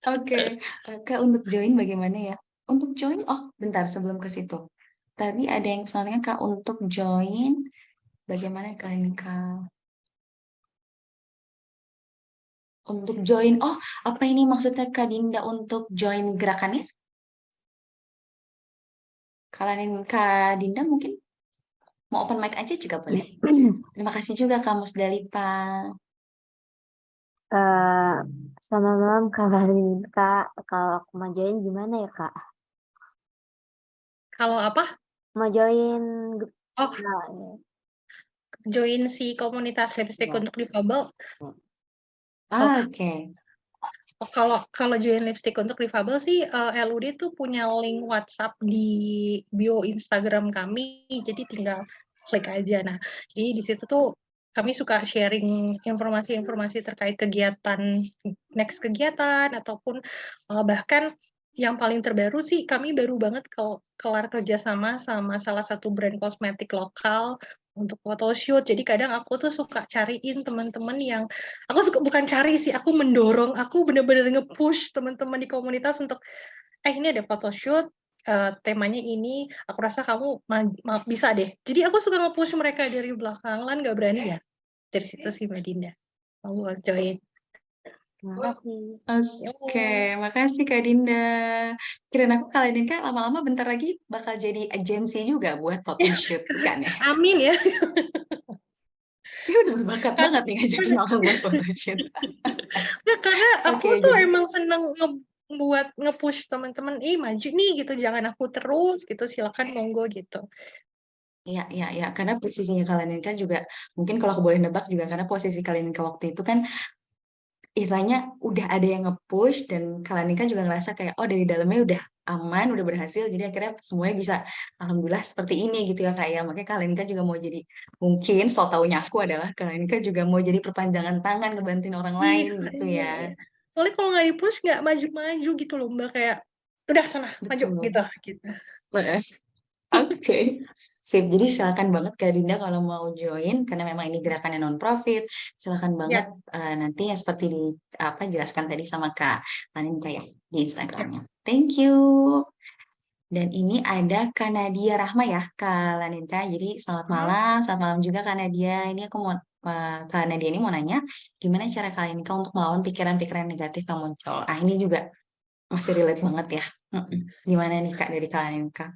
Oke, Kak untuk join bagaimana ya? Untuk join, oh bentar sebelum ke situ. Tadi ada yang soalnya Kak untuk join, bagaimana kalian Kak? Untuk join, oh apa ini maksudnya Kak Dinda untuk join gerakannya? Kalian Kak Dinda mungkin mau open mic aja juga boleh. Terima kasih juga Kak Musdalipa. Eh, Selamat malam Kak Galin. Kak, kalau aku mau join gimana ya Kak? Kalau apa? Mau join Oh, nah, join si komunitas lipstick ya. untuk difabel. Oh, Oke. kalau join lipstick untuk difabel sih, LUD tuh punya link WhatsApp di bio Instagram kami, jadi tinggal klik aja. Nah, jadi di situ tuh kami suka sharing informasi-informasi terkait next kegiatan, ataupun bahkan yang paling terbaru sih kami baru banget kelar kerjasama sama salah satu brand kosmetik lokal untuk photoshoot. Jadi kadang aku tuh suka cariin teman-teman yang aku suka, bukan cari sih, aku mendorong, aku bener-bener nge-push teman-teman di komunitas untuk ini ada photoshoot, temanya ini, aku rasa kamu bisa deh. Jadi aku suka nge-push mereka dari belakang. Lan nggak berani ya? Dari situ sih Mbak Dinda. Mau join. Terima kasih. Oke, makasih Kak Dinda. Kirain aku Kak Dinda lama-lama bentar lagi bakal jadi agensi juga buat photoshoot, bukan ya? Amin ya. Dia udah berbakat Karena banget nih ngajakin orang buat photoshoot. Nggak, karena aku Oke, tuh jadi emang seneng buat nge-push teman-teman, maju nih gitu, jangan aku terus gitu, silakan monggo gitu. iya, karena posisinya kalian kan juga mungkin kalau aku boleh nebak juga karena posisi kalian ke waktu itu kan istilahnya udah ada yang nge-push dan kalian kan juga ngerasa kayak oh dari dalamnya udah aman, udah berhasil jadi akhirnya semuanya bisa alhamdulillah seperti ini gitu ya Kak ya. Makanya kalian kan juga mau jadi mungkin so taunya aku adalah kalian kan juga mau jadi perpanjangan tangan ngebantuin orang Iya, lain gitu iya, ya. iya. Soalnya kalau nggak di-push nggak maju-maju gitu loh Mbak, kayak udah sana maju Betul. gitu gitu. Bener. Oke, sip. Jadi silakan banget Kak Dinda kalau mau join karena memang ini gerakannya non-profit. Silakan banget Ya, nanti yang seperti di apa jelaskan tadi sama Kak Lanin kayak di ya. Instagramnya. Thank you. Dan ini ada Kak Nadia Rahma ya, Kak Laninta. Jadi selamat malam juga Kak Nadia. Ini aku mau Kak Nadia ini mau nanya, gimana cara kalian Kak untuk melawan pikiran-pikiran negatif yang muncul? Ah ini juga masih relate banget ya. Gimana nih Kak dari kalian Kak?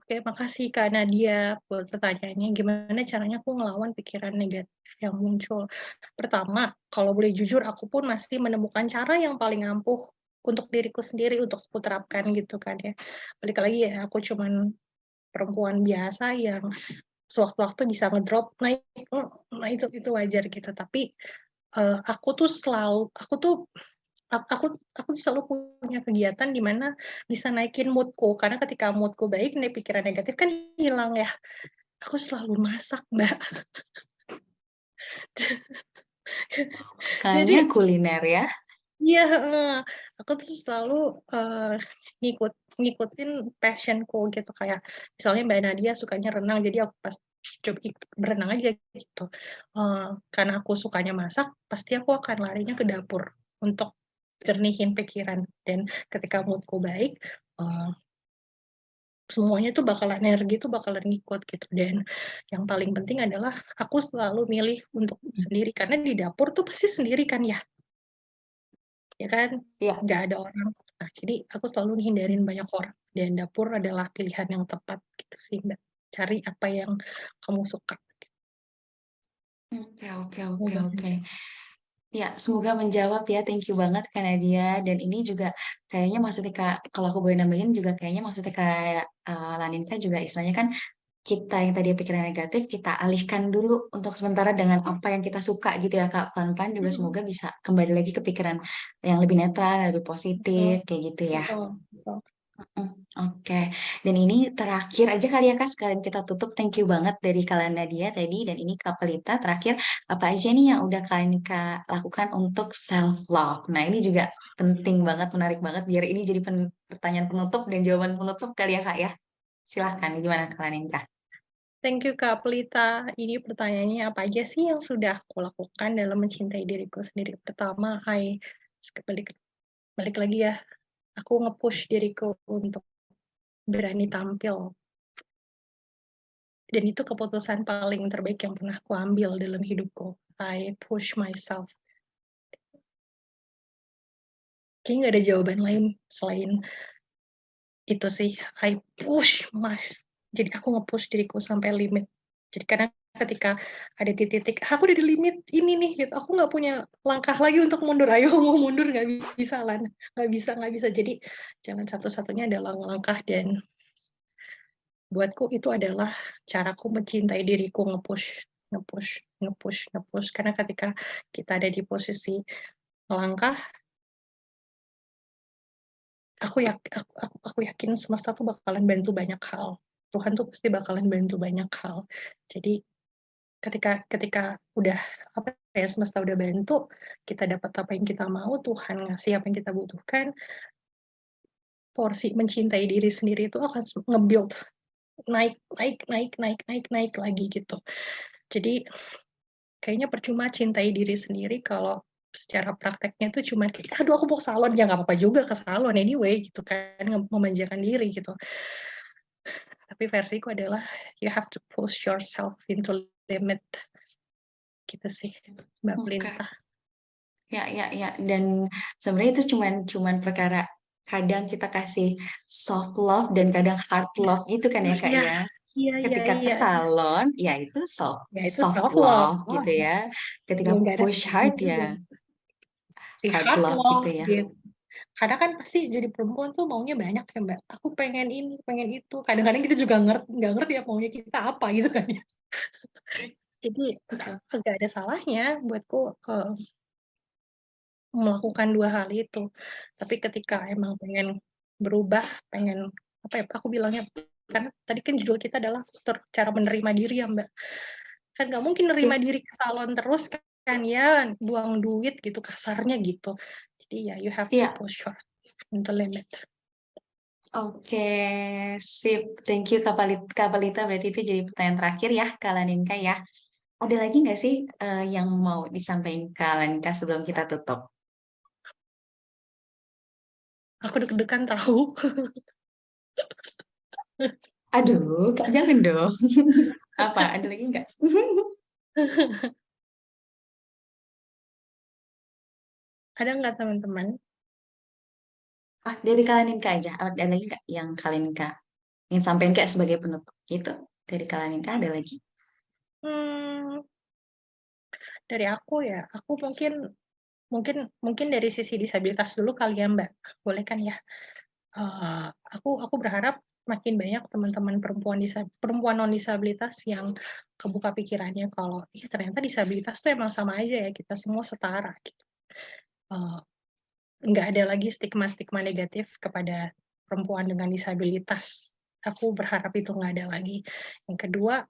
Oke, makasih Kak Nadia buat pertanyaannya. Gimana caranya aku ngelawan pikiran negatif yang muncul? Pertama, kalau boleh jujur, aku pun masih menemukan cara yang paling ampuh untuk diriku sendiri, untuk aku terapkan gitu kan ya. Balik lagi ya, aku cuman perempuan biasa yang sewaktu-waktu bisa ngedrop naik, nah itu wajar gitu. Tapi aku tuh aku tuh selalu punya kegiatan di mana bisa naikin moodku karena ketika moodku baik, nih pikiran negatif kan hilang ya. Aku selalu masak, Mbak. Kayaknya Jadi kuliner ya. iya, aku tuh selalu ngikutin passionku gitu kayak misalnya Mbak Nadia sukanya renang, jadi aku pas coba berenang aja gitu. Karena aku sukanya masak, pasti aku akan larinya ke dapur untuk jernihin pikiran dan ketika moodku baik, eee semuanya tuh energi tuh bakalan ngikut gitu dan yang paling penting adalah aku selalu milih untuk sendiri karena di dapur tuh pasti sendiri kan ya kan? Iya. Nggak ada orang. Nah, jadi aku selalu hindarin banyak orang dan dapur adalah pilihan yang tepat gitu sih, Mbak. Cari apa yang kamu suka. Oke. Semoga menjawab. Ya, semoga menjawab ya. Thank you banget Kak Nadia. Dan ini juga kayaknya maksudnya Kak, kalau aku boleh nambahin juga kayaknya maksudnya kayak Laninka juga istilahnya kan kita yang tadi pikiran negatif kita alihkan dulu untuk sementara dengan apa yang kita suka gitu ya Kak. Pelan-pelan juga semoga bisa kembali lagi ke pikiran yang lebih netral, lebih positif Betul, kayak gitu ya. betul, betul. Oke, dan ini terakhir aja kali ya Kak, sekalian kita tutup. Thank you banget dari kalian Nadia tadi, dan ini Kak Pelita terakhir. Apa aja nih yang udah kalian Kak lakukan untuk self love? Nah ini juga penting banget, menarik banget. Biar ini jadi pertanyaan penutup dan jawaban penutup kali ya Kak ya. Silahkan, gimana kalian Kak? Thank you, Kak Pelita. Ini pertanyaannya apa aja sih yang sudah aku lakukan dalam mencintai diriku sendiri? Pertama, balik, balik lagi ya, aku nge-push diriku untuk berani tampil. Dan itu keputusan paling terbaik yang pernah aku ambil dalam hidupku. I push myself. Kayaknya nggak ada jawaban lain selain itu sih. I push Jadi aku nge-push diriku sampai limit. Jadi kadang ketika ada di titik, aku udah di limit ini nih, gitu. Aku nggak punya langkah lagi untuk mundur. Ayo mau mundur nggak bisa, Lan. Nggak bisa. Jadi jalan satu-satunya adalah melangkah dan buatku itu adalah caraku mencintai diriku, nge-push, nge-push, nge-push, nge-push. Karena ketika kita ada di posisi melangkah, aku yakin semesta tuh bakalan bantu banyak hal. Tuhan tuh pasti bakalan bantu banyak hal. Jadi ketika udah apa ya semesta udah bantu, kita dapat apa yang kita mau, Tuhan ngasih apa yang kita butuhkan, porsi mencintai diri sendiri itu akan nge-build naik lagi gitu. Jadi kayaknya percuma cintai diri sendiri kalau secara prakteknya tuh cuma kayak, aduh aku mau ke salon, ya nggak apa-apa juga ke salon anyway gitu kan, memanjakan diri gitu. Tapi versiku adalah you have to push yourself into limit gitu sih, Mbak Oke. Pelinta. Ya. Dan sebenarnya itu cuman perkara kadang kita kasih soft love dan kadang hard love gitu kan ya Kak Iya, ya. iya, iya, Ketika ke iya. salon, ya itu soft Ya itu soft self love. love gitu ya. Ketika Nggak ada push hard gitu. ya Si hard hard love love gitu ya. gitu. Kadang kan pasti jadi perempuan tuh maunya banyak ya Mbak. Aku pengen ini, pengen itu. Kadang-kadang kita juga nggak ngerti ya maunya kita apa gitu kan ya. Jadi nggak ada salahnya buatku melakukan dua hal itu. Tapi ketika emang pengen berubah, pengen apa ya? Aku bilangnya kan tadi kan judul kita adalah cara menerima diri ya Mbak. Kan nggak mungkin nerima Iya. diri ke salon terus kan ya, buang duit gitu kasarnya gitu. Jadi ya you have to Iya. push your into limit. Oke, sip. Thank you Kak Palita. Berarti itu jadi pertanyaan terakhir ya, Kak Laninka ya. Ada lagi nggak sih yang mau disampaikan Kak Laninka sebelum kita tutup? Aku deg-degan tahu. Aduh, Kak jangan dong. Apa? Ada lagi nggak? Ada nggak teman-teman? Dari Kak Laninka aja. Ada lagi nggak yang Kak Laninka ingin sampaikan kayak sebagai penutup gitu? Dari Kak Laninka ada lagi? Hmm, dari aku ya, aku mungkin dari sisi disabilitas dulu kali ya Mbak. Boleh kan ya? Aku berharap makin banyak teman-teman perempuan non disabilitas yang kebuka pikirannya kalau ternyata disabilitas tuh emang sama aja ya, kita semua setara gitu. Nggak ada lagi stigma-stigma negatif kepada perempuan dengan disabilitas. Aku berharap itu nggak ada lagi. Yang kedua,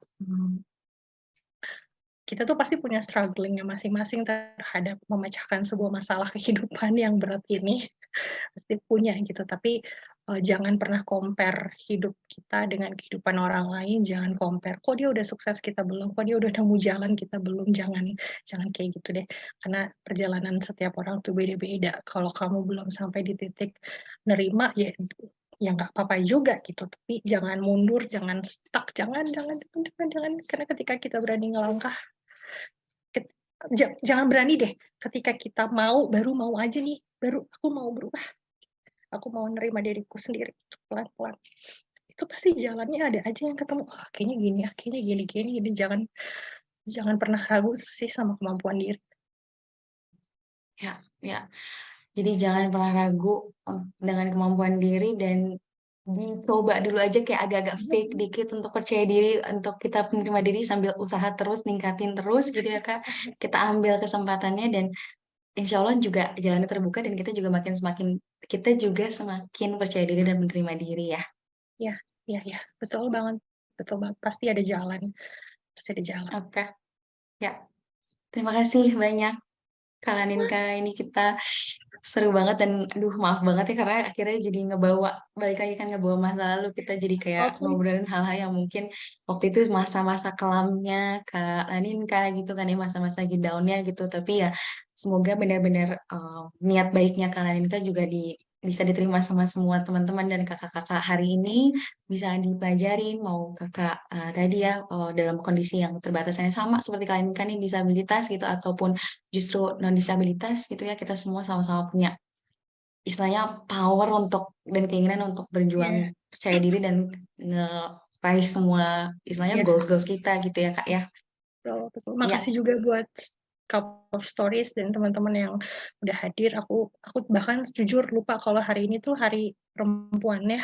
kita tuh pasti punya strugglingnya masing-masing terhadap memecahkan sebuah masalah kehidupan yang berat ini. Pasti punya gitu, tapi jangan pernah compare hidup kita dengan kehidupan orang lain, jangan compare, kok dia udah sukses kita belum, kok dia udah nemu jalan kita belum, jangan kayak gitu deh, karena perjalanan setiap orang tuh beda-beda. Kalau kamu belum sampai di titik nerima, ya nggak apa-apa juga gitu, tapi jangan mundur, jangan stuck, jangan, karena ketika kita berani ngelangkah, jangan berani deh, ketika kita baru mau aja nih, baru aku mau berubah, aku mau nerima diriku sendiri pelan-pelan, itu pasti jalannya ada aja yang ketemu, kayaknya gini ya, kayaknya gini, jangan pernah ragu sih sama kemampuan diri. Ya. Jadi jangan pernah ragu dengan kemampuan diri dan dicoba dulu aja kayak agak-agak fake dikit untuk percaya diri, untuk kita menerima diri sambil usaha terus, ningkatin terus gitu ya Kak. Kita ambil kesempatannya dan insya Allah juga jalannya terbuka dan kita juga semakin percaya diri dan menerima diri ya. Ya, betul banget, pasti ada jalan. Oke. Ya. Terima kasih banyak Kak Laninka, ini kita seru banget dan aduh maaf banget ya karena akhirnya jadi balik lagi kan ngebawa masa lalu, kita jadi kayak Oke. ngobrolin hal-hal yang mungkin waktu itu masa-masa kelamnya Kak Laninka gitu kan ya, masa-masa lagi down-nya gitu, tapi ya semoga benar-benar niat baiknya Kak Laninka juga bisa diterima sama semua teman-teman dan kakak-kakak hari ini, bisa dipelajarin mau kakak tadi ya dalam kondisi yang terbatasannya sama seperti kalian kan nih disabilitas gitu ataupun justru non disabilitas gitu ya, kita semua sama-sama punya istilahnya power untuk dan keinginan untuk berjuang, Iya, percaya diri dan ngeraih semua istilahnya iya, goals-goals kita gitu ya Kak ya. betul. Ya, Makasih juga buat Couple of Stories dan teman-teman yang udah hadir. Aku bahkan jujur lupa kalau hari ini tuh hari perempuan ya.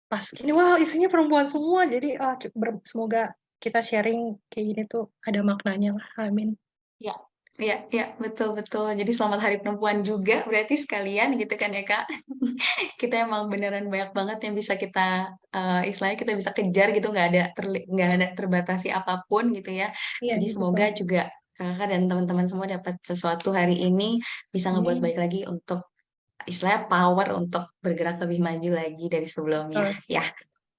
Pas gini, wow isinya perempuan semua. Jadi semoga kita sharing kayak gini tuh ada maknanya lah. Amin. ya, ya, betul-betul. Jadi selamat Hari Perempuan juga berarti sekalian gitu kan ya Kak. Kita emang beneran banyak banget yang bisa kita istilahnya kita bisa kejar gitu, nggak ada terbatasi apapun gitu ya. Iya, Jadi iya, semoga betul. juga kakak dan teman-teman semua dapat sesuatu hari ini, bisa ngebuat Amin. baik lagi untuk istilahnya power untuk bergerak lebih maju lagi dari sebelumnya Betul. ya.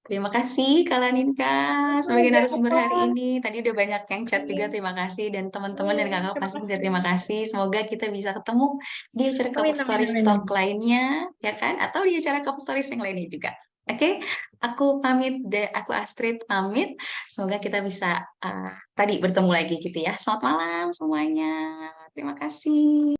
Terima kasih Kak Laninka sebagai narasumber hari ini. Tadi udah banyak yang chat juga, terima kasih. Dan teman-teman dan kakak Terima pasti kasih. juga terima kasih. Semoga kita bisa ketemu di acara Couple Amin, amin, Stories amin. Talk lainnya, ya kan? Atau di acara Couple Stories yang lainnya juga. Oke, aku pamit, aku Astrid pamit. Semoga kita bisa tadi bertemu lagi gitu ya. Selamat malam semuanya. Terima kasih.